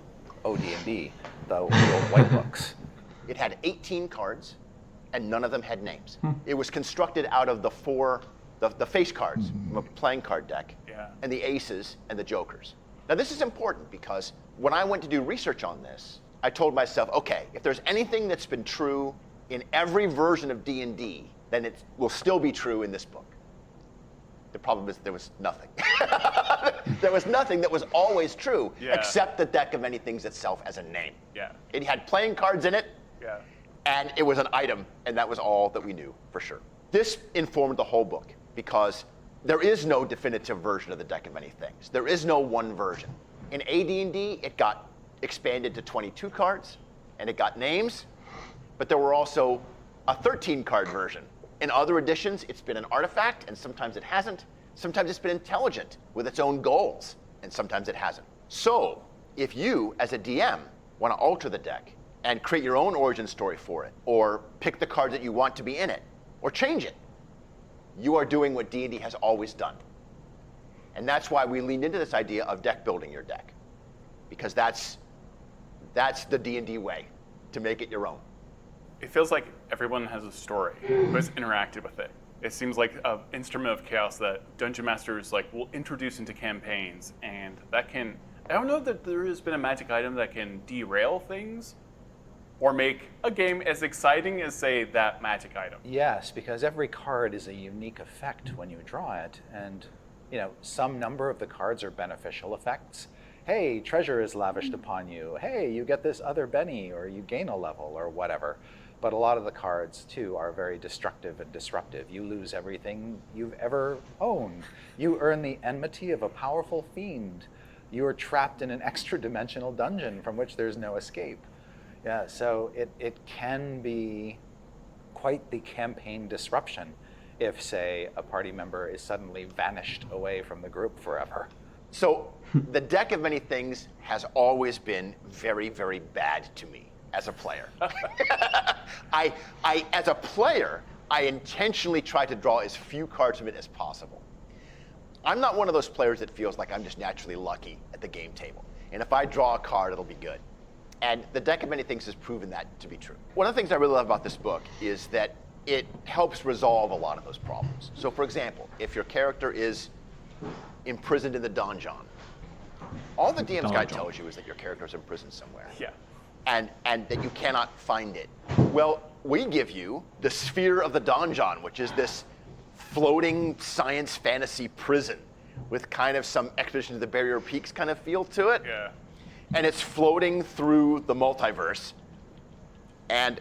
OD&D, the old white books. It had 18 cards, and none of them had names. It was constructed out of the face cards from a playing card deck, and the aces and the jokers. Now this is important because when I went to do research on this, I told myself, okay, if there's anything that's been true in every version of D&D, then it will still be true in this book. The problem is there was nothing. There was nothing that was always true, except the deck of many things itself as a name. It had playing cards in it, and it was an item, and that was all that we knew for sure. This informed the whole book because there is no definitive version of the deck of many things. There is no one version. In AD&D, it got expanded to 22 cards, and it got names, but there were also a 13-card version. In other editions, it's been an artifact, and sometimes it hasn't. Sometimes it's been intelligent with its own goals, and sometimes it hasn't. So, if you, as a DM, want to alter the deck and create your own origin story for it, or pick the cards that you want to be in it, or change it, you are doing what D&D has always done. And that's why we leaned into this idea of deck building your deck, because that's the D&D way, to make it your own. It feels like everyone has a story who has interacted with it. It seems like an instrument of chaos that dungeon masters will introduce into campaigns, and that can, I don't know that there has been a magic item that can derail things or make a game as exciting as, say, that magic item. Yes, because every card is a unique effect when you draw it, and some number of the cards are beneficial effects. Hey, treasure is lavished upon you. Hey, you get this other Benny, or you gain a level, or whatever. But a lot of the cards, too, are very destructive and disruptive. You lose everything you've ever owned. You earn the enmity of a powerful fiend. You are trapped in an extra-dimensional dungeon from which there's no escape. Yeah, so it can be quite the campaign disruption if, say, a party member is suddenly vanished away from the group forever. So the deck of many things has always been very, very bad to me as a player. As a player, I intentionally try to draw as few cards from it as possible. I'm not one of those players that feels like I'm just naturally lucky at the game table. And if I draw a card, it'll be good. And the deck of many things has proven that to be true. One of the things I really love about this book is that it helps resolve a lot of those problems. So for example, if your character is imprisoned in the donjon, all the DM's guide tells you is that your character is imprisoned somewhere. And that you cannot find it. Well, we give you the sphere of the donjon, which is this floating science fantasy prison with kind of some expedition to the Barrier Peaks kind of feel to it. And it's floating through the multiverse. And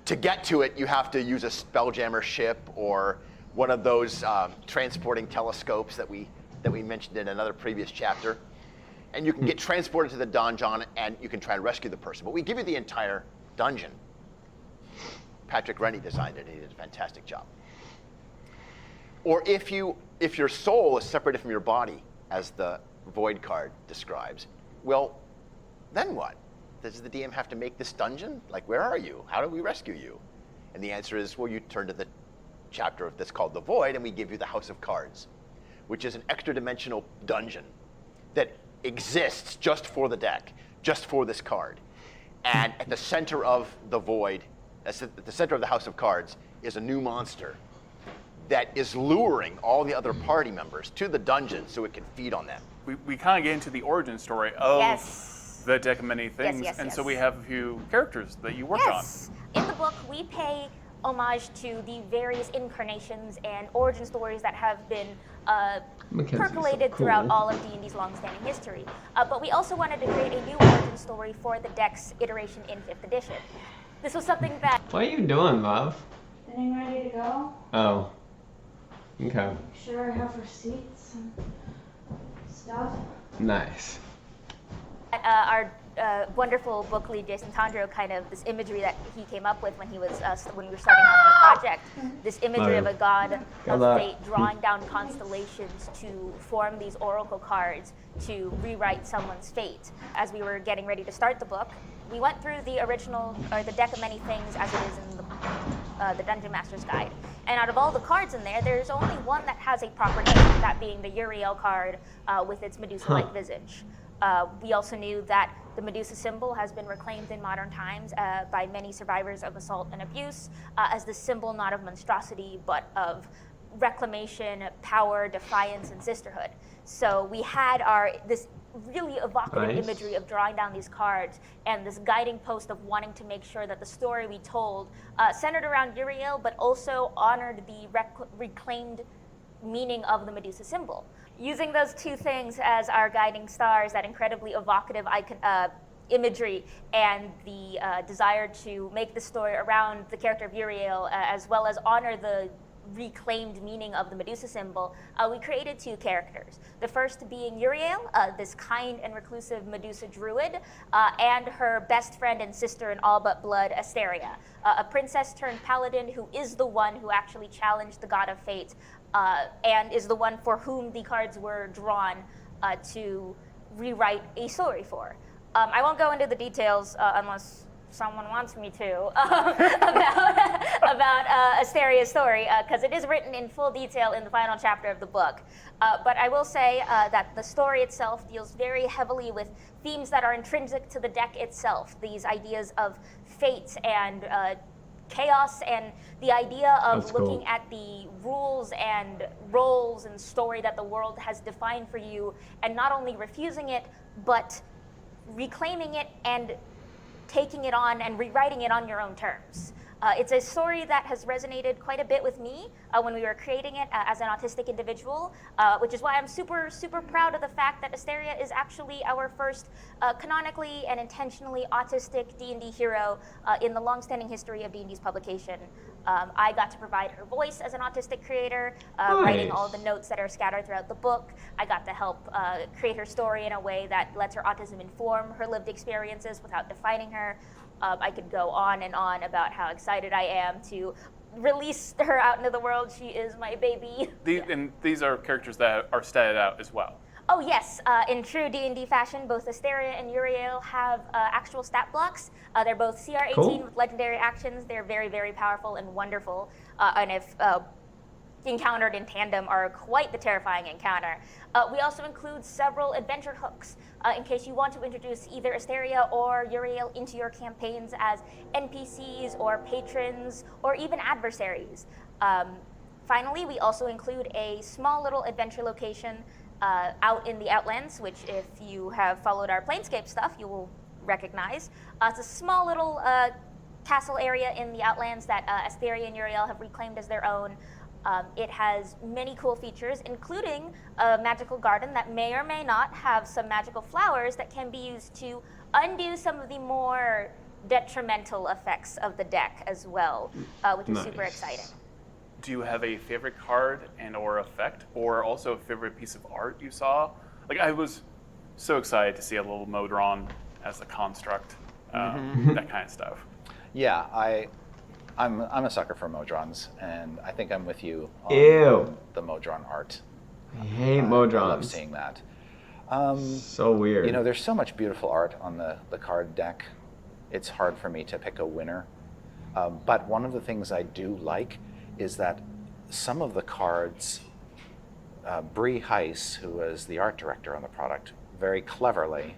to get to it, you have to use a Spelljammer ship or one of those transporting telescopes that we mentioned in another previous chapter. And you can get transported to the donjon, and you can try and rescue the person. But we give you the entire dungeon. Patrick Rennie designed it, and he did a fantastic job. Or if your soul is separated from your body, as the Void card describes, well, then what? Does the DM have to make this dungeon? Like, where are you? How do we rescue you? And the answer is, well, you turn to the chapter that's called The Void, and we give you the House of Cards, which is an extra dimensional dungeon that exists just for the deck, just for this card. And at the center of the void, at the center of the House of Cards, is a new monster that is luring all the other party members to the dungeon so it can feed on them. We kind of get into the origin story of Yes. the deck of many things, yes, and so yes. we have a few characters that you worked Yes. In the book, we pay homage to the various incarnations and origin stories that have been Mackenzie's percolated so throughout cool. all of D&D's long-standing history. But we also wanted to create a new origin story for the deck's iteration in 5th edition. This was something that What are you doing, love? Getting ready to go. Oh. Okay. Sure, I have receipts and stuff. Nice. our wonderful book lead Jason Tondro, kind of this imagery that he came up with when he was when we were starting out in the project. This imagery of a god of fate drawing down constellations to form these oracle cards to rewrite someone's fate. As we were getting ready to start the book, we went through the original, or the deck of many things as it is in the Dungeon Master's Guide. And out of all the cards in there, there's only one that has a proper name, that being the Uriel card with its Medusa-like visage. We also knew that the Medusa symbol has been reclaimed in modern times by many survivors of assault and abuse as the symbol not of monstrosity, but of reclamation, power, defiance, and sisterhood. So we had this really evocative imagery of drawing down these cards and this guiding post of wanting to make sure that the story we told centered around Uriel, but also honored the reclaimed meaning of the Medusa symbol. Using those two things as our guiding stars, that incredibly evocative imagery and the desire to make the story around the character of Uriel, as well as honor the reclaimed meaning of the Medusa symbol, we created two characters. The first being Uriel, this kind and reclusive Medusa druid, and her best friend and sister in all but blood, Asteria, a princess turned paladin who is the one who actually challenged the god of fate and is the one for whom the cards were drawn to rewrite a story for. I won't go into the details unless someone wants me to about Asteria's story, because it is written in full detail in the final chapter of the book. But I will say that the story itself deals very heavily with themes that are intrinsic to the deck itself, these ideas of fate and chaos, and the idea of looking at the rules and roles and story that the world has defined for you, and not only refusing it, but reclaiming it and taking it on and rewriting it on your own terms. It's a story that has resonated quite a bit with me when we were creating it as an autistic individual, which is why I'm super, super proud of the fact that Asteria is actually our first canonically and intentionally autistic D&D hero in the long-standing history of D&D's publication. I got to provide her voice as an autistic creator, writing all the notes that are scattered throughout the book. I got to help create her story in a way that lets her autism inform her lived experiences without defining her. I could go on and on about how excited I am to release her out into the world. She is my baby. And these are characters that are statted out as well. Oh yes, in true D&D fashion, both Asteria and Uriel have actual stat blocks. They're both CR18 with legendary actions. They're very, very powerful and wonderful, and if encountered in tandem are quite the terrifying encounter. We also include several adventure hooks in case you want to introduce either Asteria or Uriel into your campaigns as NPCs or patrons or even adversaries. Finally, we also include a small little adventure location out in the Outlands, which if you have followed our Planescape stuff, you will recognize. It's a small little castle area in the Outlands that Asteria and Uriel have reclaimed as their own. It has many cool features, including a magical garden that may or may not have some magical flowers that can be used to undo some of the more detrimental effects of the deck as well, which is super exciting. Do you have a favorite card and or effect, or also a favorite piece of art you saw? Like, I was so excited to see a little Modron as a construct, that kind of stuff. Yeah, I'm a sucker for Modrons, and I think I'm with you on the Modron art. I hate Modrons. I love seeing that. So weird. You know, there's so much beautiful art on the card deck. It's hard for me to pick a winner. But one of the things I do like is that some of the cards Bree Heiss, who was the art director on the product, very cleverly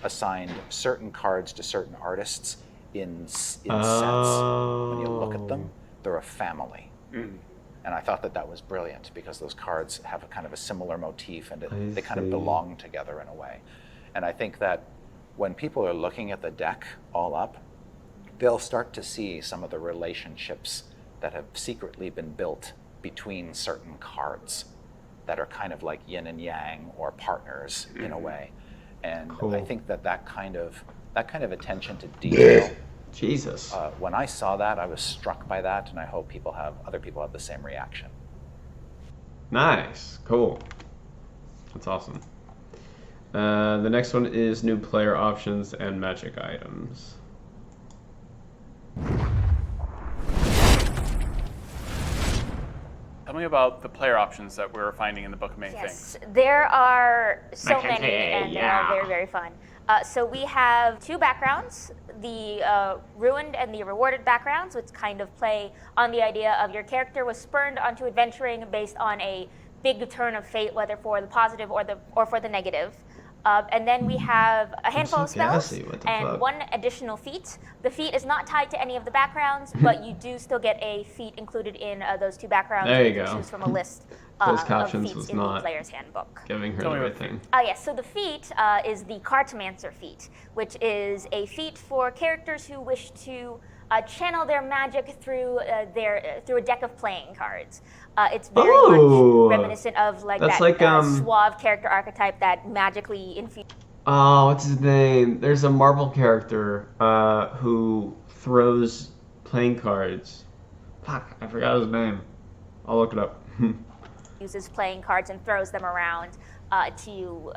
assigned certain cards to certain artists in sets. When you look at them, they're a family. And I thought that that was brilliant because those cards have a kind of a similar motif and they kind of belong together in a way. And I think that when people are looking at the deck all up, they'll start to see some of the relationships that have secretly been built between certain cards that are kind of like yin and yang or partners in a way. And I think that that kind of attention to detail. Jesus. When I saw that, I was struck by that, and I hope other people have the same reaction. Nice. Cool. That's awesome. The next one is new player options and magic items. Tell me about the player options that we're finding in the Book of Many Yes, Things. there are so many, and they are very, very fun. So we have two backgrounds, the ruined and the rewarded backgrounds, which kind of play on the idea of your character was spurned onto adventuring based on a big turn of fate, whether for the positive or for the negative. And then we have a handful of spells and one additional feat. The feat is not tied to any of the backgrounds, but you do still get a feat included in those two backgrounds. There you can go. Choose from a list Those of captions feats was in the not player's handbook. Giving her Tell me everything. Yes, so the feat is the Cartomancer feat, which is a feat for characters who wish to channel their magic through through a deck of playing cards. It's very much reminiscent of suave character archetype that magically infused. Oh, what's his name? There's a Marvel character who throws playing cards. Fuck, I forgot his name. I'll look it up. Uses playing cards and throws them around to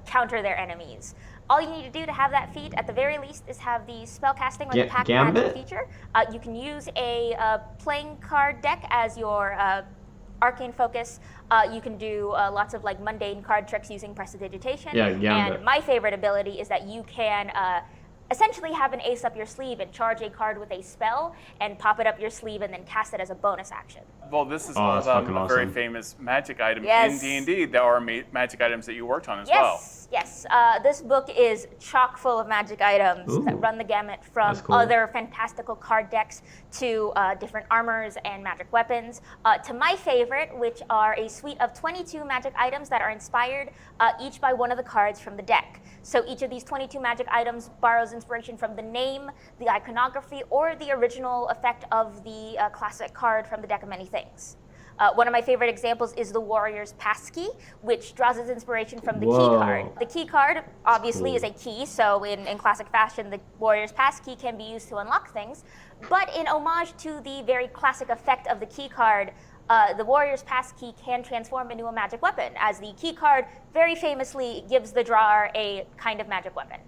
counter their enemies. All you need to do to have that feat, at the very least, is have the spellcasting or the pack magic feature. You can use a playing card deck as your arcane focus. You can do lots of like mundane card tricks using prestidigitation. Yeah, Gambit. And my favorite ability is that you can essentially have an ace up your sleeve and charge a card with a spell and pop it up your sleeve and then cast it as a bonus action. Well, this is all about a very famous magic item in D&D. There are magic items that you worked on as well. Yes. This book is chock full of magic items that run the gamut from other fantastical card decks to different armors and magic weapons, to my favorite, which are a suite of 22 magic items that are inspired each by one of the cards from the deck. So each of these 22 magic items borrows inspiration from the name, the iconography, or the original effect of the classic card from the deck of many things. One of my favorite examples is the Warrior's Passkey, which draws its inspiration from the key card. The key card obviously is a key, so in classic fashion, the Warrior's Passkey can be used to unlock things. But in homage to the very classic effect of the key card, the Warrior's Passkey can transform into a magic weapon, as the key card very famously gives the drawer a kind of magic weapon.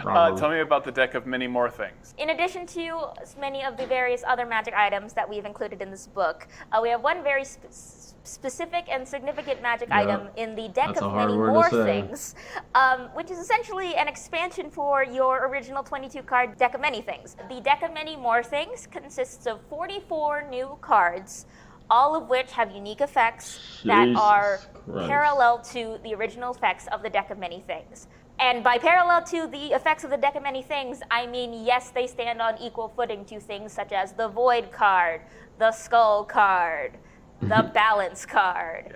Tell me about the deck of many more things. In addition to many of the various other magic items that we've included in this book, we have one very specific and significant magic item in the deck of many more things, which is essentially an expansion for your original 22-card deck of many things. The deck of many more things consists of 44 new cards, all of which have unique effects that are parallel to the original effects of the deck of many things. And by parallel to the effects of the deck of many things, I mean, yes, they stand on equal footing to things such as the Void card, the Skull card, the Balance card.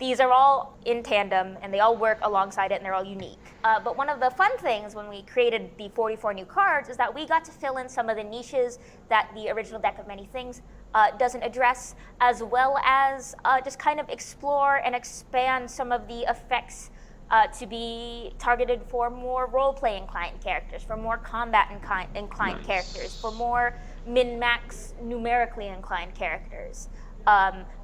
These are all in tandem, and they all work alongside it, and they're all unique. But one of the fun things when we created the 44 new cards is that we got to fill in some of the niches that the original deck of many things doesn't address, as well as just kind of explore and expand some of the effects to be targeted for more role-play inclined characters, for more combat inclined characters, for more min-max numerically inclined characters.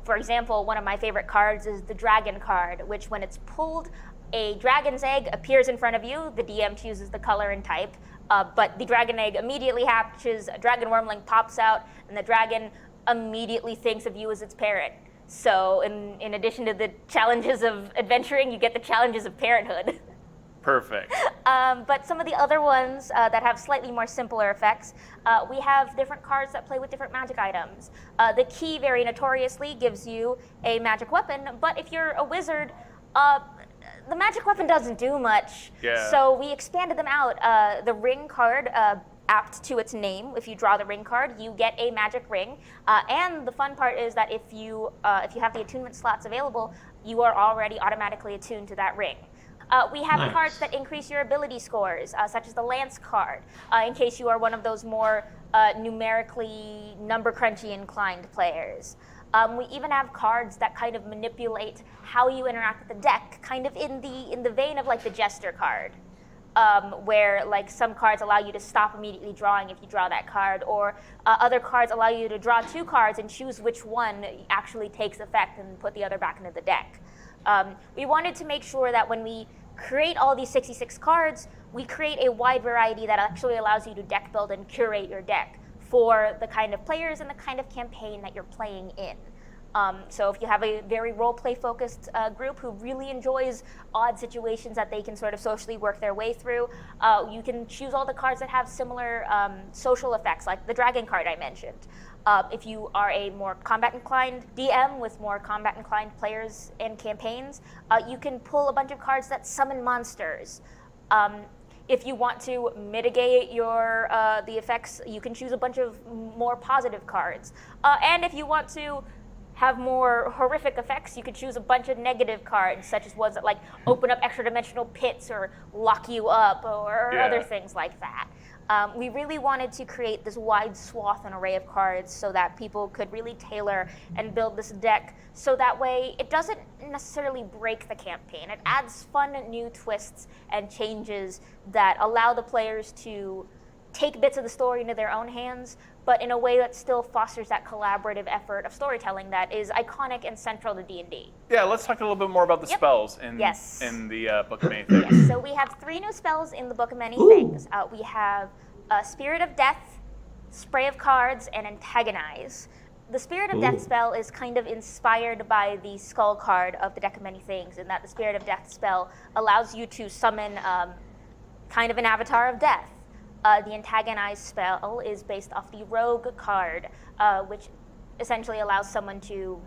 For example, one of my favorite cards is the Dragon card, which when it's pulled, a dragon's egg appears in front of you. The DM chooses the color and type, but the dragon egg immediately hatches, a dragon wormling pops out, and the dragon immediately thinks of you as its parent. So in addition to the challenges of adventuring, you get the challenges of parenthood. Perfect. But some of the other ones that have slightly more simpler effects, we have different cards that play with different magic items. The key, very notoriously, gives you a magic weapon, but if you're a wizard, the magic weapon doesn't do much. Yeah. So we expanded them out. The ring card, apt to its name, if you draw the ring card, you get a magic ring. And the fun part is that if you have the attunement slots available, you are already automatically attuned to that ring. We have Nice. cards that increase your ability scores, such as the Lance card, in case you are one of those more numerically number crunchy inclined players. We even have cards that kind of manipulate how you interact with the deck, kind of in the vein of like the Jester card, where like some cards allow you to stop immediately drawing if you draw that card, or other cards allow you to draw 2 cards and choose which one actually takes effect and put the other back into the deck. We wanted to make sure that when we create all these 66 cards, we create a wide variety that actually allows you to deck build and curate your deck for the kind of players and the kind of campaign that you're playing in. So if you have a very role-play focused group who really enjoys odd situations that they can sort of socially work their way through, you can choose all the cards that have similar social effects, like the dragon card I mentioned. If you are a more combat-inclined DM with more combat-inclined players and campaigns, you can pull a bunch of cards that summon monsters. If you want to mitigate your the effects, you can choose a bunch of more positive cards. And if you want to have more horrific effects, you could choose a bunch of negative cards, such as ones that like open up extra dimensional pits or lock you up or Yeah. other things like that. We really wanted to create this wide swath and array of cards so that people could really tailor and build this deck so that way it doesn't necessarily break the campaign. It adds fun new twists and changes that allow the players to take bits of the story into their own hands, but in a way that still fosters that collaborative effort of storytelling that is iconic and central to D&D. Yeah, let's talk a little bit more about the Yep. spells in Yes. in the Book of Many Things. Yes, so we have 3 new spells in the Book of Many Things. We have Spirit of Death, Spray of Cards, and Antagonize. The Spirit of Death spell is kind of inspired by the Skull card of the Deck of Many Things, in that the Spirit of Death spell allows you to summon kind of an avatar of death. The Antagonize spell is based off the Rogue card, which essentially allows someone to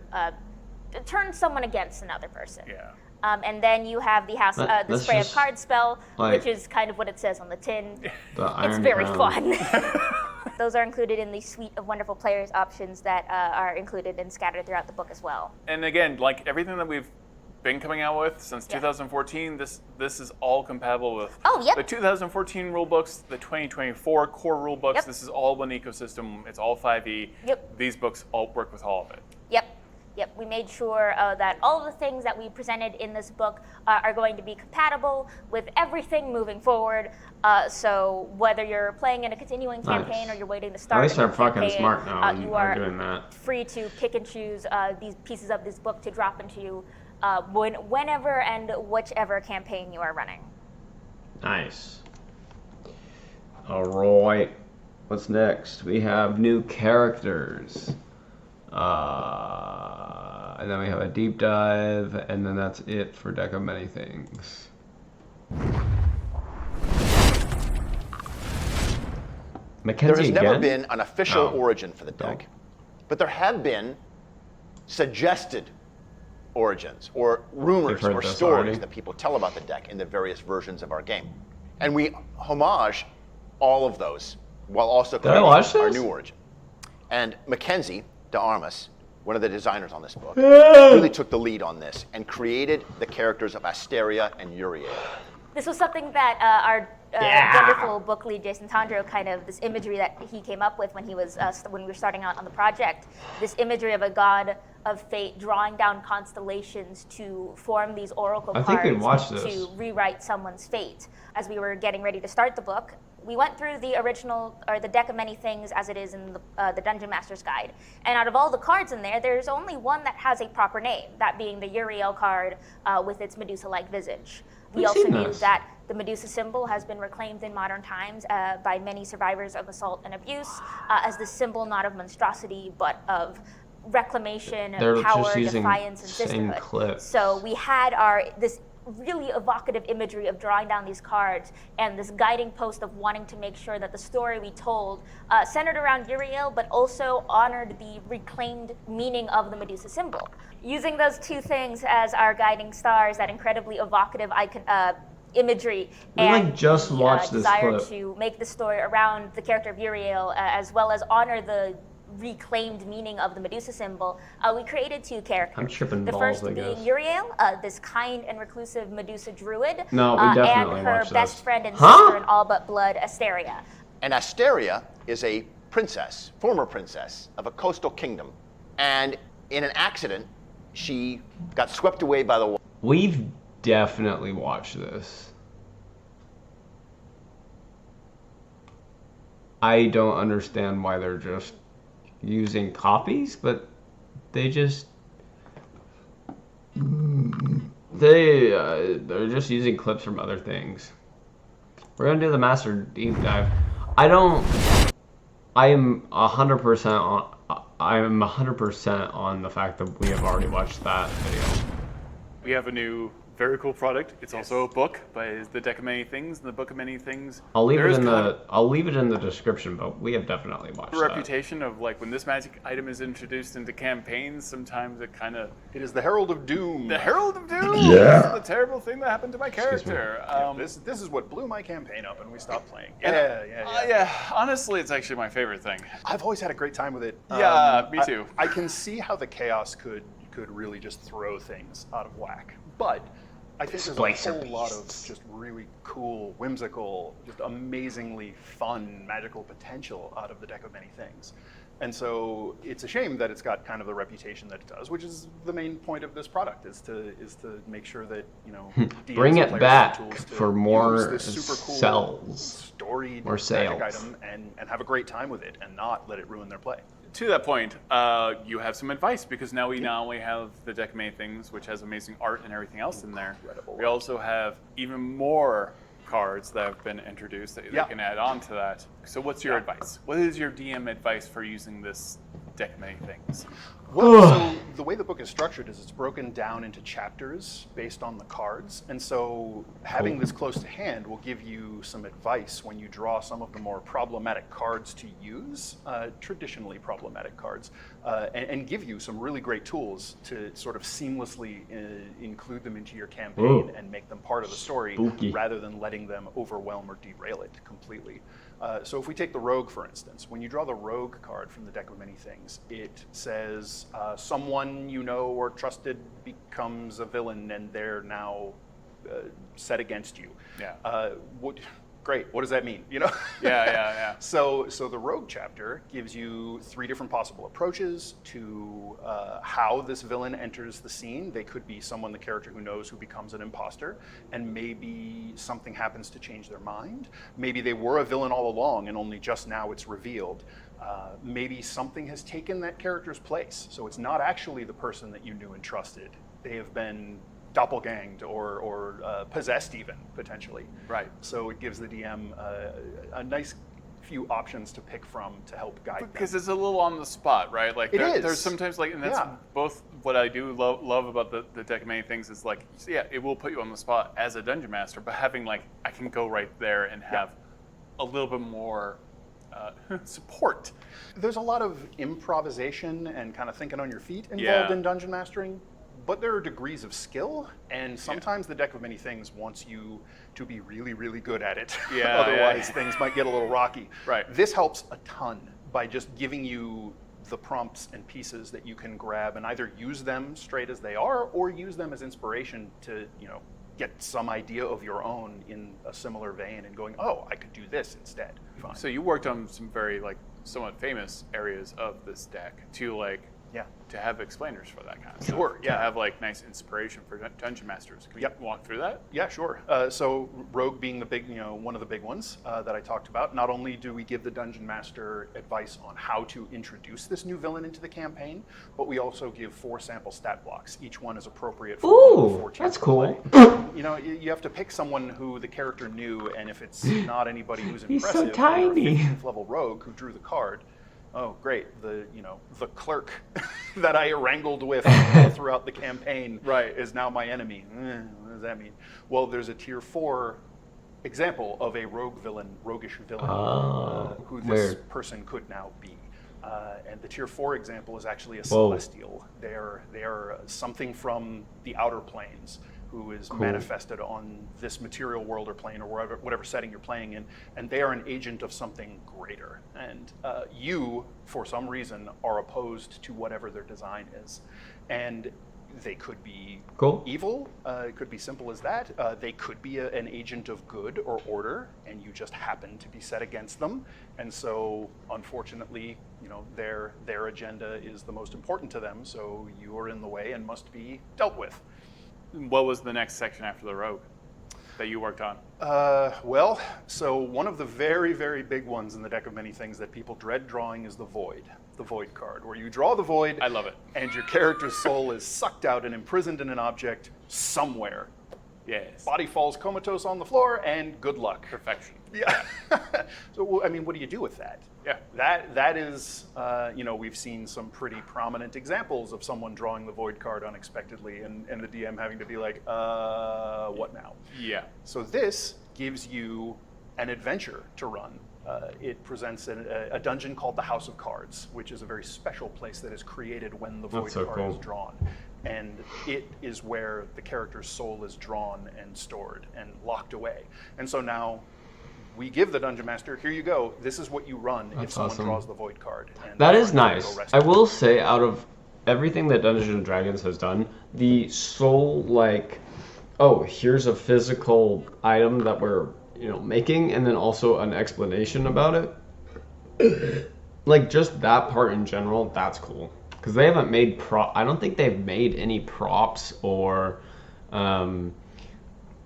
turn someone against another person. Yeah. And then you have the house, the Let's Spray of just, Cards spell, like, which is kind of what it says on the tin. The It's Iron very Crown. fun. Those are included in the suite of wonderful players options that are included and scattered throughout the book as well. And again, like everything that we've been coming out with since Yeah. 2014, this is all compatible with Oh, yep. the 2014 rule books, the 2024 core rule books. Yep. This is all one ecosystem. It's all 5e. Yep. These books all work with all of it. Yep, we made sure that all of the things that we presented in this book are going to be compatible with everything moving forward. So whether you're playing in a continuing campaign Nice. or you're waiting to At start least a new they're fucking campaign, smart now you and are are doing that. free to pick and choose these pieces of this book to drop into whenever and whichever campaign you are running. Nice. All right. What's next? We have new characters. And then we have a deep dive, and then that's it for Deck of Many Things. Mackenzie There has never again? been an official Oh. origin for the deck, but there have been suggested origins or rumors We've heard or this stories already. that people tell about the deck in the various versions of our game. And we homage all of those while also Did I watch creating our this? new origin. And Mackenzie de Armas, one of the designers on this book, really took the lead on this and created the characters of Asteria and Uriel. This was something that our wonderful book lead Jason Tondro this imagery that he came up with when he was when we were starting out on the project. This imagery of a god of fate drawing down constellations to form these oracle I think we cards watched this. to rewrite someone's fate. As we were getting ready to start the book, we went through the original, or the Deck of Many Things as it is in the Dungeon Master's Guide. And out of all the cards in there, there's only one that has a proper name, that being the Uriel card with its Medusa-like visage. We We've also seen knew this. that the Medusa symbol has been reclaimed in modern times by many survivors of assault and abuse as the symbol not of monstrosity, but of reclamation, They're and power, just using defiance, and same sisterhood. clips. So we had this really evocative imagery of drawing down these cards and this guiding post of wanting to make sure that the story we told centered around Uriel, but also honored the reclaimed meaning of the Medusa symbol. Using those two things as our guiding stars, that incredibly evocative imagery and just the watched this desire clip. to make the story around the character of Uriel, as well as honor the reclaimed meaning of the Medusa symbol, we created two characters. I'm tripping the balls, first I being guess. Uriel, this kind and reclusive Medusa druid, No, we definitely and her watched best this. friend and Huh? sister in all but blood, Asteria. And Asteria is a princess, former princess of a coastal kingdom. And in an accident, she got swept away by the water. We've definitely watched this. I don't understand why they're just using copies, but they're just using clips from other things. We're gonna do the master deep dive. I am 100% on the fact that we have already watched that video. We have a new, very cool product. It's also a book, but it's the Deck of Many Things, and the Book of Many Things. I'll leave there it is in kind of I'll leave it in the description, but we have definitely watched a that. reputation of like when this magic item is introduced into campaigns, sometimes it kind of It is the Herald of Doom. the Herald of Doom. Yeah. This is the terrible thing that happened to my Excuse me. character. This is what blew my campaign up, and we stopped playing. and- Yeah. yeah. Honestly, it's actually my favorite thing. I've always had a great time with it. Yeah, me too. I can see how the chaos could really just throw things out of whack, but I think there's Splicer a whole lot of beasts. just really cool, whimsical, just amazingly fun magical potential out of the Deck of Many Things. And so it's a shame that it's got kind of the reputation that it does, which is the main point of this product, is to make sure that, you know, DMs Bring and it players have back the tools to for more use this super cool sells. storied More magic sales. item and have a great time with it and not let it ruin their play. To that point, you have some advice because now we not only have the Deck of Many Things, which has amazing art and everything else in there, Incredible we also have even more cards that have been introduced that Yeah. they can add on to that. So what's your advice? What is your DM advice for using this Deck of Many Things? Well, so the way the book is structured is it's broken down into chapters based on the cards. And so having this close to hand will give you some advice when you draw some of the more problematic cards to use, traditionally problematic cards, and give you some really great tools to sort of seamlessly include them into your campaign Ooh. and make them part of the story Spooky. rather than letting them overwhelm or derail it completely. So if we take the Rogue, for instance, when you draw the Rogue card from the Deck of Many Things, it says someone you know or trusted becomes a villain and they're now set against you. Yeah. Great. What does that mean? You know? Yeah. So the Rogue chapter gives you 3 different possible approaches to how this villain enters the scene. They could be someone, the character who knows, who becomes an imposter, and maybe something happens to change their mind. Maybe they were a villain all along and only just now it's revealed. Maybe something has taken that character's place, so it's not actually the person that you knew and trusted. They have been doppelganged or possessed even, potentially. Right. So it gives the DM a nice few options to pick from to help guide Because them. it's a little on the spot, right? Like It is. There's sometimes like, and that's Yeah. both what I do love about the Deck of Many Things is like, yeah, it will put you on the spot as a dungeon master, but having like, I can go right there and have a little bit more support. There's a lot of improvisation and kind of thinking on your feet involved Yeah. in dungeon mastering, but there are degrees of skill, and sometimes the Deck of Many Things wants you to be really, really good at it. Yeah, Otherwise, yeah. things might get a little rocky. Right. This helps a ton by just giving you the prompts and pieces that you can grab and either use them straight as they are or use them as inspiration to, get some idea of your own in a similar vein and going, oh, I could do this instead. Fine. So you worked on some very like somewhat famous areas of this deck to like Yeah. to have explainers for that kind of stuff. Sure, yeah. To have like nice inspiration for dungeon masters. Can Yep. you walk through that? Yeah, sure. So Rogue being the big, one of the big ones that I talked about. Not only do we give the dungeon master advice on how to introduce this new villain into the campaign, but we also give 4 sample stat blocks. Each one is appropriate for one of the 4 tiers that's of cool. play. You have to pick someone who the character knew, and if it's not anybody who's He's so impressive, like our tiny. 15th level rogue who drew the card. Oh, great! The clerk that I wrangled with throughout the campaign Right. is now my enemy. does that mean? Well, there's a tier 4 example of a roguish villain, who this weird. person could now be. And the tier 4 example is actually a Whoa. celestial. They are something from the outer planes who is manifested on this material world or plane or whatever setting you're playing in, and they are an agent of something greater. And you, for some reason, are opposed to whatever their design is. And they could be evil. It could be simple as that. They could be an agent of good or order, and you just happen to be set against them. And so, unfortunately, their agenda is the most important to them. So you are in the way and must be dealt with. What was the next section after the rogue that you worked on? Well, so one of the very, very big ones in the deck of many things that people dread drawing is the void card, where you draw the void. I love it. And your character's soul is sucked out and imprisoned in an object somewhere. Yes. Body falls comatose on the floor, and good luck. Perfection. Yeah. So, what do you do with that? Yeah. That is, we've seen some pretty prominent examples of someone drawing the void card unexpectedly, and the DM having to be like, what now? Yeah. So this gives you an adventure to run. It presents a dungeon called the House of Cards, which is a very special place that is created when the void card is drawn. And it is where the character's soul is drawn and stored and locked away. And so now we give the dungeon master, here you go, this is what you run if someone draws the void card. And that is nice. I will say, out of everything that Dungeons and Dragons has done, the soul, here's a physical item that we're making, and then also an explanation about it. Just that part in general, that's cool. Because they haven't made I don't think they've made any props or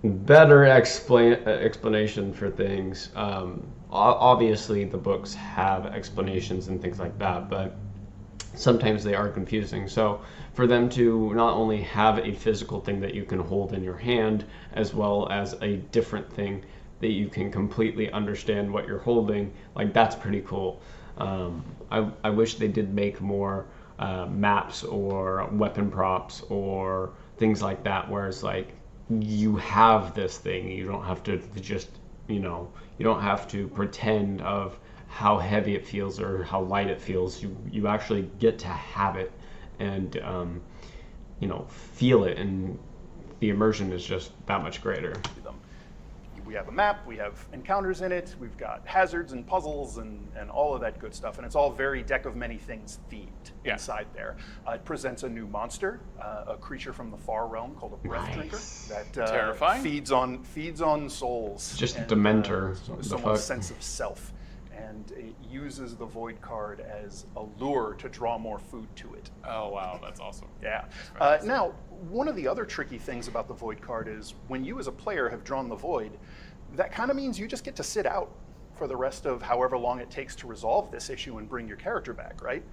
better explanation for things. Obviously, the books have explanations and things like that, but sometimes they are confusing. So for them to not only have a physical thing that you can hold in your hand, as well as a different thing that you can completely understand what you're holding, that's pretty cool. I wish they did make more maps or weapon props or things like that, where it's you have this thing, you don't have to just you don't have to pretend of how heavy it feels or how light it feels. You actually get to have it and feel it, and the immersion is just that much greater. We have a map, we have encounters in it, we've got hazards and puzzles and all of that good stuff, and it's all very deck of many things themed inside there. It presents a new monster, a creature from the far realm called a breath drinker that terrifying. feeds on souls. Just a dementor. Someone's sense of self, and it uses the void card as a lure to draw more food to it. Oh wow, that's awesome. Yeah. Now, one of the other tricky things about the void card is when you as a player have drawn the void, that kind of means you just get to sit out for the rest of however long it takes to resolve this issue and bring your character back, right?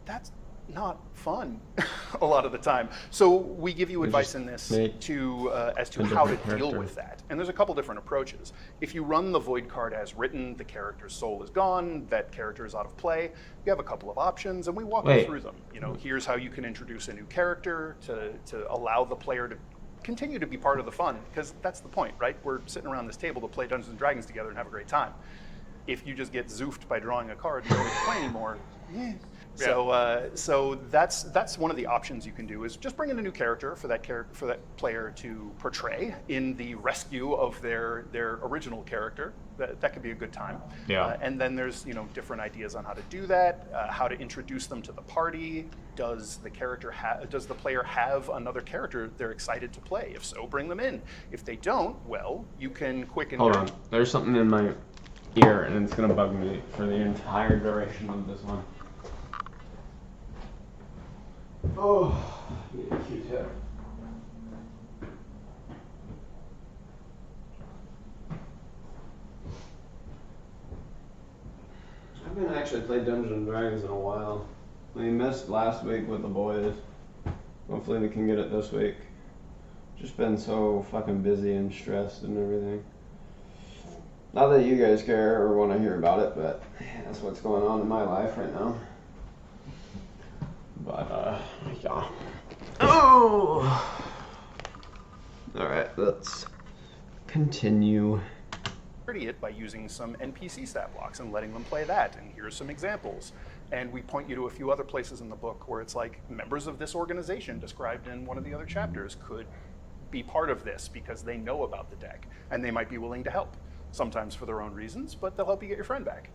That's not fun a lot of the time. So we give you advice in this as to how to deal with that. And there's a couple different approaches. If you run the void card as written, the character's soul is gone, that character is out of play, you have a couple of options, and we walk you through them. Here's how you can introduce a new character to allow the player to continue to be part of the fun, because that's the point, right? We're sitting around this table to play Dungeons and Dragons together and have a great time. If you just get zoofed by drawing a card and you don't play anymore, So that's one of the options you can do, is just bring in a new character for that player to portray in the rescue of their original character. That could be a good time. Yeah. And then there's different ideas on how to do that, how to introduce them to the party. Does the player have another character they're excited to play? If so, bring them in. If they don't, well, you can quicken. Hold on. There's something in my ear, and it's gonna bug me for the entire duration of this one. Oh, need a Q-tip. I haven't actually played Dungeons and Dragons in a while. We missed last week with the boys. Hopefully we can get it this week. Just been so fucking busy and stressed and everything. Not that you guys care or want to hear about it, but that's what's going on in my life right now. But, yeah. Oh! All right, let's continue. It by using some NPC stat blocks and letting them play that. And here's some examples. And we point you to a few other places in the book where it's like members of this organization described in one of the other chapters could be part of this because they know about the deck and they might be willing to help, sometimes for their own reasons, but they'll help you get your friend back.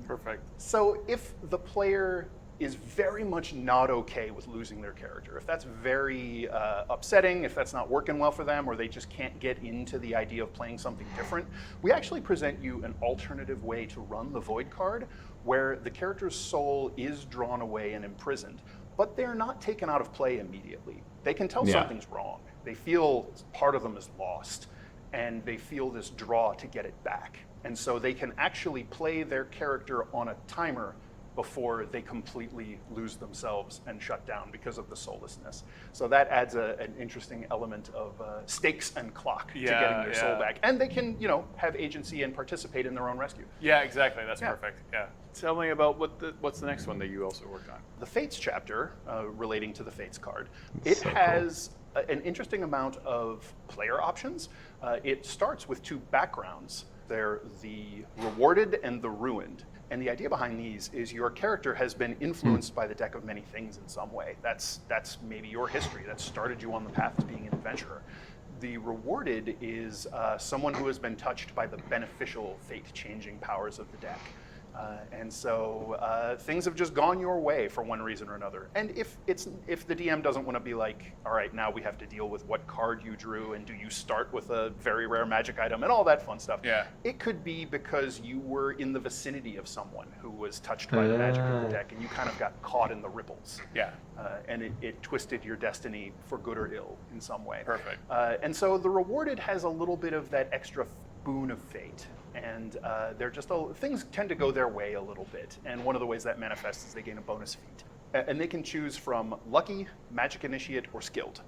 Perfect. So if the player is very much not okay with losing their character, if that's very upsetting, if that's not working well for them, or they just can't get into the idea of playing something different, we actually present you an alternative way to run the Void card where the character's soul is drawn away and imprisoned, but they're not taken out of play immediately. They can tell something's wrong. They feel part of them is lost, and they feel this draw to get it back. And so they can actually play their character on a timer before they completely lose themselves and shut down because of the soullessness. So that adds an interesting element of stakes and clock to getting their soul back. And they can, have agency and participate in their own rescue. Yeah, exactly. That's perfect. Yeah. Tell me about what's the next one that you also worked on. The Fates chapter, relating to the Fates card, it has an interesting amount of player options. It starts with two backgrounds. They're the Rewarded and the Ruined. And the idea behind these is your character has been influenced by the deck of many things in some way. That's maybe your history that started you on the path to being an adventurer. The Rewarded is someone who has been touched by the beneficial fate-changing powers of the deck. And so things have just gone your way for one reason or another. And if the DM doesn't want to be like, all right, now we have to deal with what card you drew, and do you start with a very rare magic item and all that fun stuff. Yeah. It could be because you were in the vicinity of someone who was touched by the magic of the deck, and you kind of got caught in the ripples. Yeah. And it twisted your destiny for good or ill in some way. Perfect. And so the Rewarded has a little bit of that extra boon of fate. And they're just things tend to go their way a little bit. And one of the ways that manifests is they gain a bonus feat. And they can choose from Lucky, Magic Initiate, or Skilled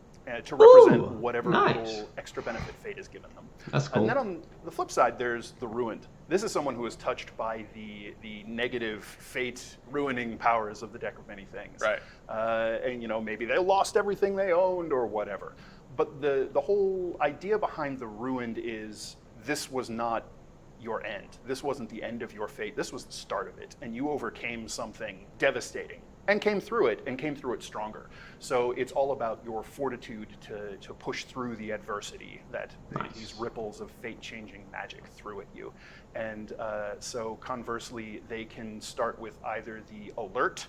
to represent whatever little extra benefit fate is given them. That's cool. And then on the flip side, there's the Ruined. This is someone who is touched by the negative fate ruining powers of the deck of many things. Right. And maybe they lost everything they owned or whatever. But the whole idea behind the Ruined is this was not your end. This wasn't the end of your fate. This was the start of it. And you overcame something devastating and came through it stronger. So it's all about your fortitude to push through the adversity that these ripples of fate-changing magic threw at you. And so conversely, they can start with either the Alert,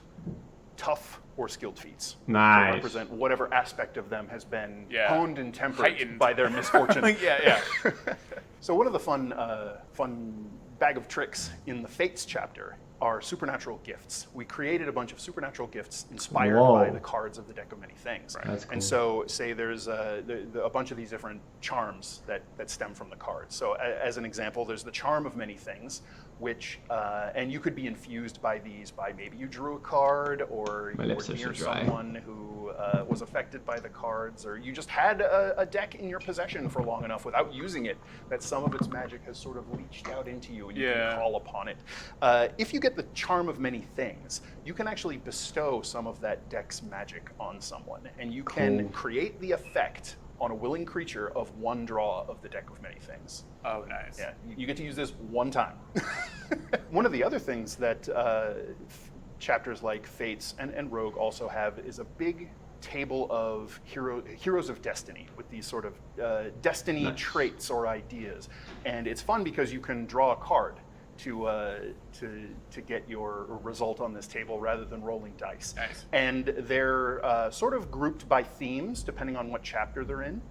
Tough, or Skilled feats to represent whatever aspect of them has been honed and tempered by their misfortune. Yeah. So one of the fun bag of tricks in the Fates chapter are supernatural gifts. We created a bunch of supernatural gifts inspired by the cards of the deck of many things. Right. That's cool. And so say there's a bunch of these different charms that stem from the cards. So as an example, there's the charm of many things, which, and you could be infused by these by maybe you drew a card, or you were near someone who was affected by the cards, or you just had a deck in your possession for long enough without using it that some of its magic has sort of leached out into you and you can call upon it. If you get the charm of many things, you can actually bestow some of that deck's magic on someone, and you can create the effect on a willing creature of one draw of the deck of many things. Oh, nice. Yeah, you get to use this one time. One of the other things that chapters like Fates and Rogue also have is a big table of heroes of destiny with these sort of destiny traits or ideas. And it's fun because you can draw a card to get your result on this table rather than rolling dice. Nice. And they're sort of grouped by themes depending on what chapter they're in.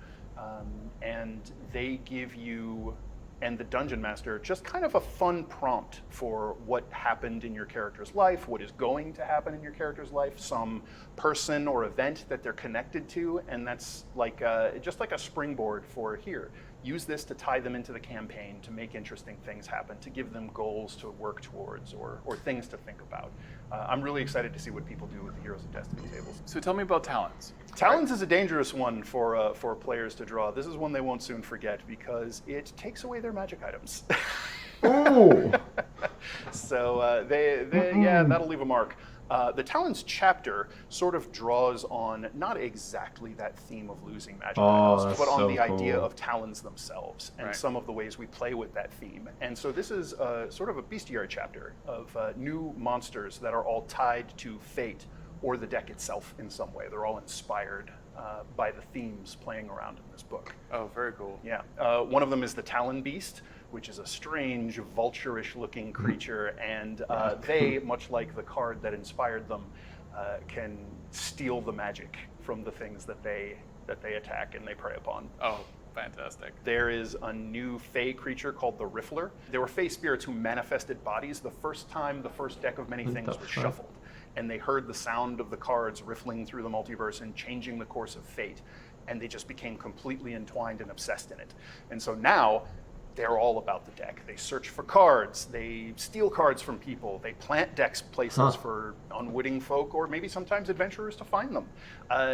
And they give you and the Dungeon Master just kind of a fun prompt for what happened in your character's life, what is going to happen in your character's life, some person or event that they're connected to, and that's like just like a springboard for here. Use this to tie them into the campaign, to make interesting things happen, to give them goals to work towards or things to think about. I'm really excited to see what people do with the Heroes of Destiny tables. So tell me about Talons. Talons is a dangerous one for players to draw. This is one they won't soon forget because it takes away their magic items. Oh! So yeah, that'll leave a mark. The Talons chapter sort of draws on not exactly that theme of losing magic items, that's but on so the idea cool. of Talons themselves and Right. some of the ways we play with that theme. And so this is sort of a bestiary chapter of new monsters that are all tied to fate or the deck itself in some way. They're all inspired by the themes playing around in this book. Oh, very cool. Yeah. One of them is the Talon Beast, which is a strange, vulture-ish looking creature, and they, much like the card that inspired them, can steal the magic from the things that they attack and they prey upon. Oh, fantastic. There is a new Fey creature called the Riffler. There were Fey spirits who manifested bodies the first time the first deck of many things was shuffled. And they heard the sound of the cards riffling through the multiverse and changing the course of fate. And they just became completely entwined and obsessed in it. And so now they're all about the deck. They search for cards. They steal cards from people. They plant decks places for unwitting folk or maybe sometimes adventurers to find them.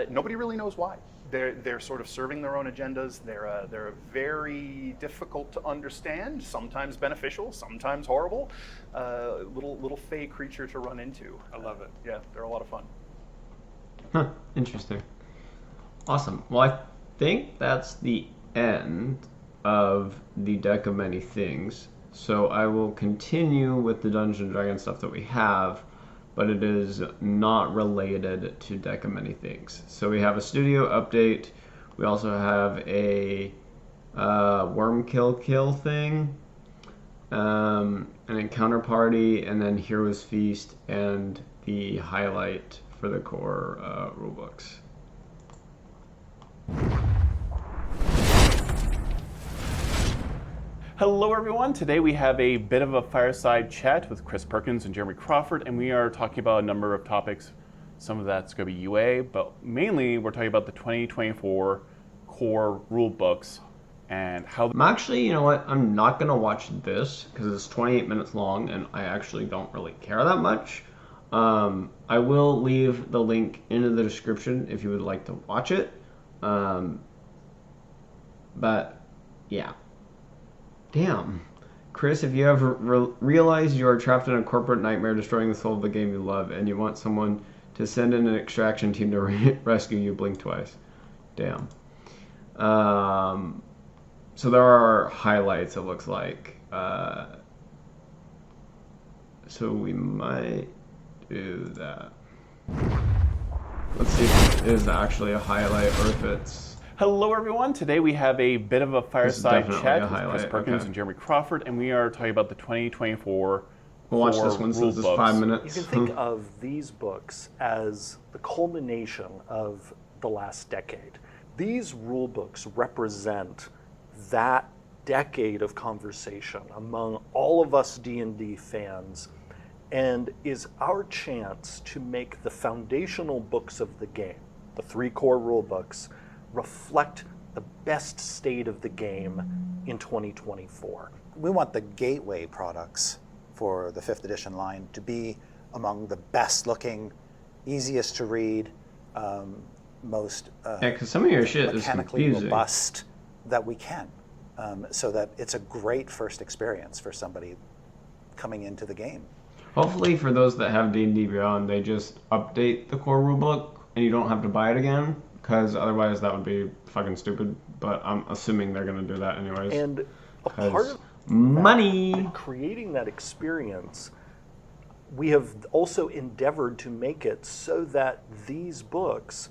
Nobody really knows why. They're sort of serving their own agendas. They're very difficult to understand, sometimes beneficial, sometimes horrible. Little Fey creature to run into. I love it. Yeah, they're a lot of fun. Huh, interesting. Awesome. Well, I think that's the end of the deck of many things. So I will continue with the Dungeons and Dragons stuff that we have, but it is not related to deck of many things. So we have a studio update. We also have a worm kill thing, an encounter party, and then Heroes Feast and the highlight for the core rulebooks. Hello, everyone. Today we have a bit of a fireside chat with Chris Perkins and Jeremy Crawford, and we are talking about a number of topics. Some of that's going to be UA, but mainly we're talking about the 2024 core rule books and how. I'm actually, you know what? I'm not going to watch this because it's 28 minutes long, and I actually don't really care that much. I will leave the link into the description if you would like to watch it. But, yeah. Damn. Chris, if you ever realize you are trapped in a corporate nightmare destroying the soul of the game you love and you want someone to send in an extraction team to rescue you, blink twice. Damn. So there are highlights, it looks like. So we might do that. Let's see if it is actually a highlight or if it's... Hello, everyone. Today we have a bit of a fireside definitely chat a with Chris highlight, Perkins okay. and Jeremy Crawford, and we are talking about the 2024 We'll watch core this one rule since it's books. 5 You minutes. can think of these books as the culmination of the last decade. These rule books represent that decade of conversation among all of us D&D fans and is our chance to make the foundational books of the game, the 3 core rule books, reflect the best state of the game in 2024. We want the gateway products for the 5th edition line to be among the best looking, easiest to read, most Yeah, because some of your shit is mechanically confusing. robust that we can, so that it's a great first experience for somebody coming into the game. Hopefully for those that have D&D Beyond, they just update the core rulebook and you don't have to buy it again, because otherwise that would be fucking stupid, but I'm assuming they're going to do that anyways. And a part 'Cause of money! creating that experience, we have also endeavored to make it so that these books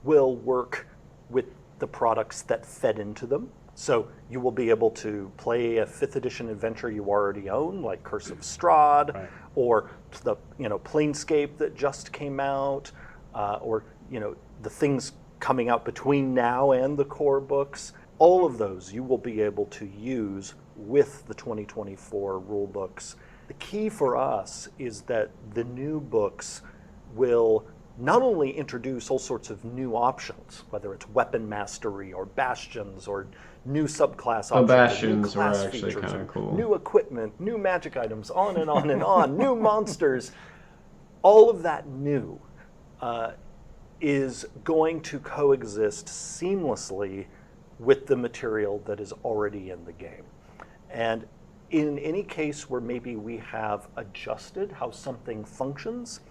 will work with the products that fed into them. So you will be able to play a 5th edition adventure you already own, like Curse of Strahd, Right. or the Planescape that just came out, or the things coming out between now and the core books. All of those you will be able to use with the 2024 rule books. The key for us is that the new books will not only introduce all sorts of new options, whether it's weapon mastery or bastions or new subclass options, or new Bastions were class actually features, kinda or cool. new equipment, new magic items, on and on and on, new monsters. All of that new is going to coexist seamlessly with the material that is already in the game. And in any case where maybe we have adjusted how something functions,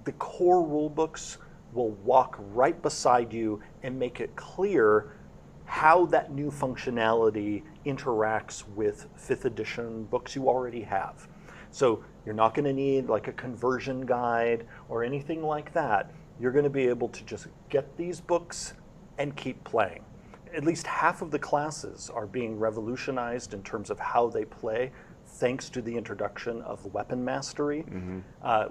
the core rule books will walk right beside you and make it clear how that new functionality interacts with 5th edition books you already have. So you're not going to need like a conversion guide or anything like that. You're going to be able to just get these books and keep playing. At least half of the classes are being revolutionized in terms of how they play, thanks to the introduction of weapon mastery.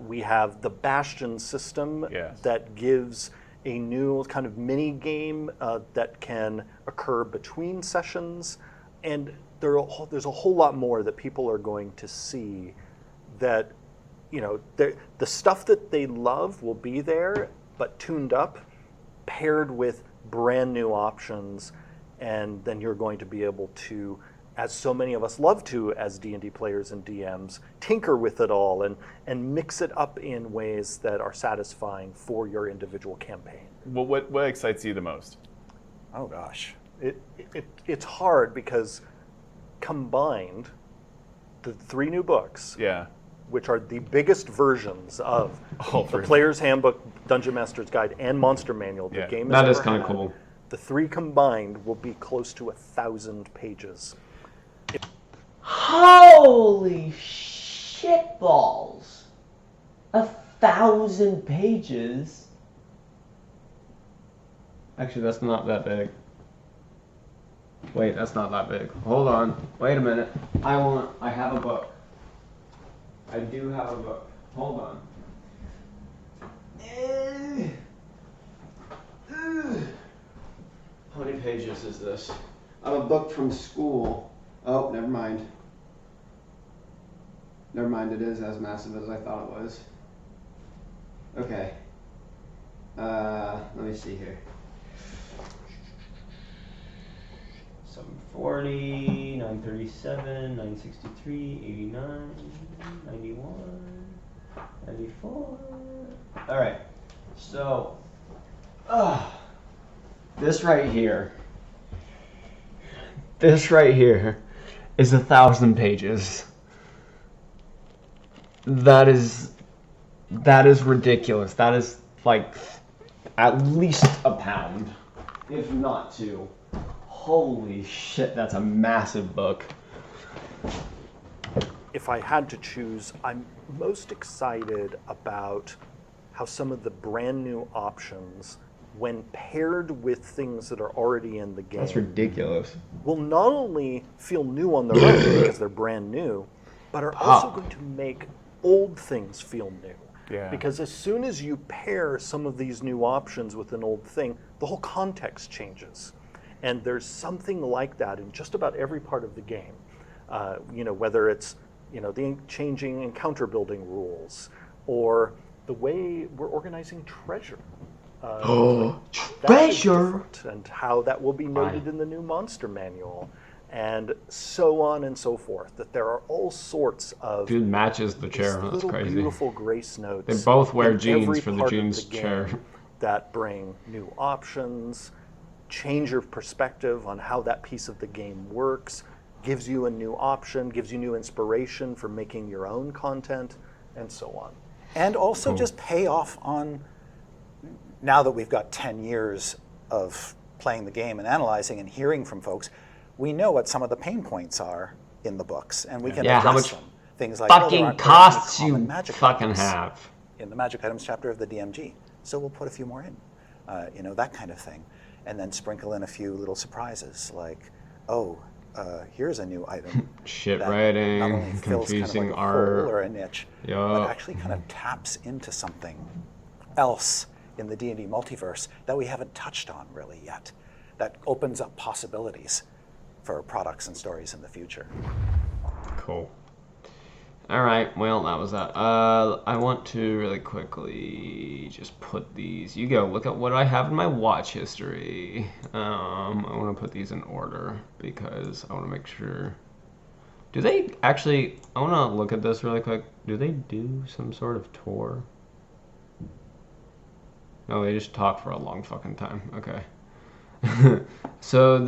We have the Bastion system that gives a new kind of mini game that can occur between sessions, and there's a whole lot more that people are going to see. That, you know, the stuff that they love will be there, but tuned up, paired with brand new options, and then you're going to be able to, as so many of us love to as D&D players and DMs, tinker with it all and mix it up in ways that are satisfying for your individual campaign. What excites you the most? Oh gosh. It's hard because combined, the 3 new books, which are the biggest versions of the Player's Handbook, Dungeon Master's Guide, and Monster Manual the game has that is ever kind of had, cool. the 3 combined will be close to 1,000 pages. Holy shitballs! 1,000 pages? Actually, that's not that big. Wait, that's not that big. Hold on. Wait a minute. I have a book. I do have a book. Hold on. How many pages is this? I have a book from school. Oh, never mind. Never mind, it is as massive as I thought it was. Okay. Let me see here. 740, 937, 963, 89, 91, 94. Alright, so, this right here is 1,000 pages. That is ridiculous. That is like at least a pound, if not 2. Holy shit, that's a massive book. If I had to choose, I'm most excited about how some of the brand new options, when paired with things that are already in the game, That's ridiculous. will not only feel new on their own because they're brand new, but are also going to make old things feel new. Yeah. Because as soon as you pair some of these new options with an old thing, the whole context changes. And there's something like that in just about every part of the game. You know, whether it's, you know, the changing encounter building rules, or the way we're organizing treasure. Treasure! And how that will be noted in the new monster manual, and so on and so forth. That there are all sorts of Dude matches the chair. That's little crazy. beautiful grace notes. They both wear in jeans every for the part of jeans game chair. that bring new options, change your perspective on how that piece of the game works, gives you a new option, gives you new inspiration for making your own content, and so on. And also just pay off on, now that we've got 10 years of playing the game and analyzing and hearing from folks, we know what some of the pain points are in the books, and we can Yeah, address how much them. Things like fucking there aren't costs any common you magic fucking items have. in the magic items chapter of the DMG. So we'll put a few more in, you know, that kind of thing. And then sprinkle in a few little surprises like, here's a new item. Shit that writing, not only fills kind of confusing like a art. hole or a niche, but actually kind of taps into something else in the D&D multiverse that we haven't touched on really yet, that opens up possibilities for products and stories in the future. Cool. All right, well, that was that. I want to really quickly just put these. You go look at what I have in my watch history. I want to put these in order because I want to make sure. Do they actually? I want to look at this really quick. Do they do some sort of tour? No, they just talk for a long fucking time. Okay. So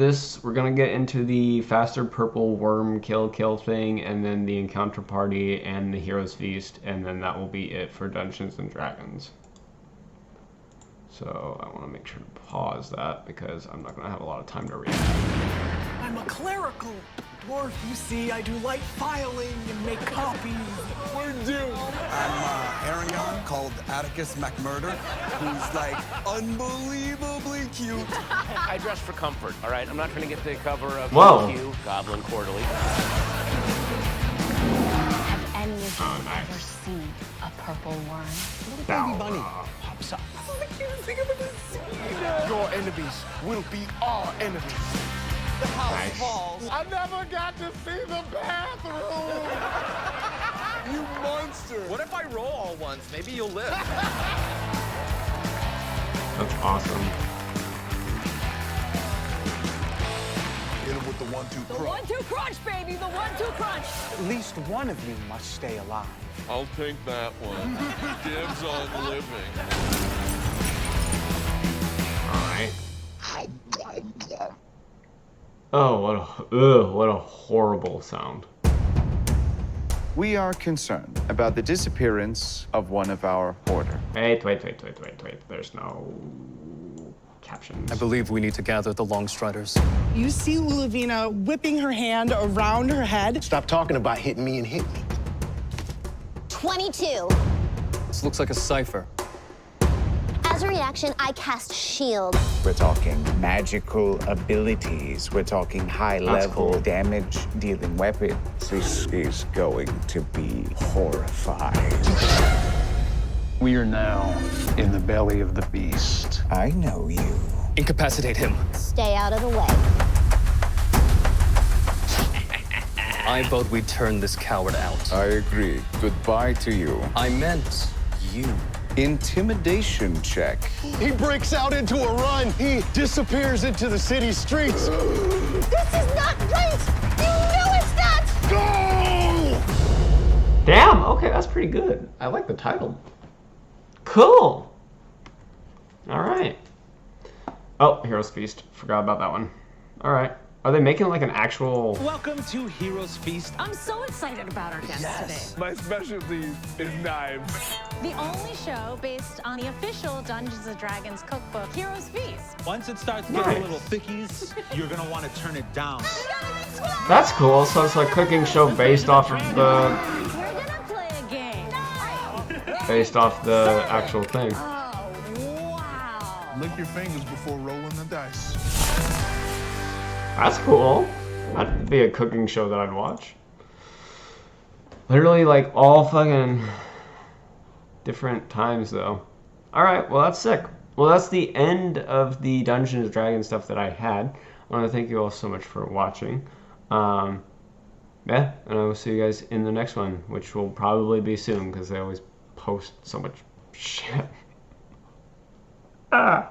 we're gonna get into the faster purple worm kill thing, and then the encounter party and the hero's feast, and then that will be it for Dungeons and Dragons. So I want to make sure to pause that because I'm not gonna have a lot of time to read. I'm a clerical dwarf, you see. I do light filing and make copies. We're doomed. I'm Arion, called Atticus McMurder, who's like unbelievably cute. I dress for comfort, all right? I'm not trying to get the cover of Whoa. GQ, Goblin Quarterly. Have any of you ever seen a purple worm? Little baby bunny pops up. This is the cutest thing I've ever seen. Your enemies will be our enemies. The house falls. I never got to see the bathroom. You monster. What if I roll all once? Maybe you'll live. That's awesome. Hit him with the 1-2 crunch. The 1-2 crunch, baby. The 1-2 crunch. At least one of you must stay alive. I'll take that one. Dibs on living. All right. Oh, what a horrible sound. We are concerned about the disappearance of one of our order. Wait. There's no captions. I believe we need to gather the Longstriders. You see Ulavina whipping her hand around her head. Stop talking about hitting me and hit me. 22. This looks like a cipher. As a reaction, I cast shield. We're talking magical abilities. We're talking high-level damage-dealing weapons. This is going to be horrifying. We are now in the belly of the beast. I know you. Incapacitate him. Stay out of the way. I vote we turn this coward out. I agree. Goodbye to you. I meant you. Intimidation check. He breaks out into a run. He disappears into the city streets. This is not right! You know it's not! Go! Damn, okay, that's pretty good. I like the title. Cool. All right. Oh, Hero's Feast. Forgot about that one. All right. Are they making like an actual... Welcome to Hero's Feast. I'm so excited about our guest today. My specialty is knives. The only show based on the official Dungeons & Dragons cookbook, Hero's Feast. Once it starts getting a little thickies, you're gonna want to turn it down. That's cool. So it's a cooking show based off of the... We're gonna play a game. Based off the actual thing. Oh, wow. Lick your fingers before rolling the dice. That's cool. That'd be a cooking show that I'd watch. Literally like all fucking different times though. Alright, well that's sick. Well that's the end of the Dungeons & Dragons stuff that I had. I want to thank you all so much for watching. Yeah, and I will see you guys in the next one, which will probably be soon because they always post so much shit. Ah.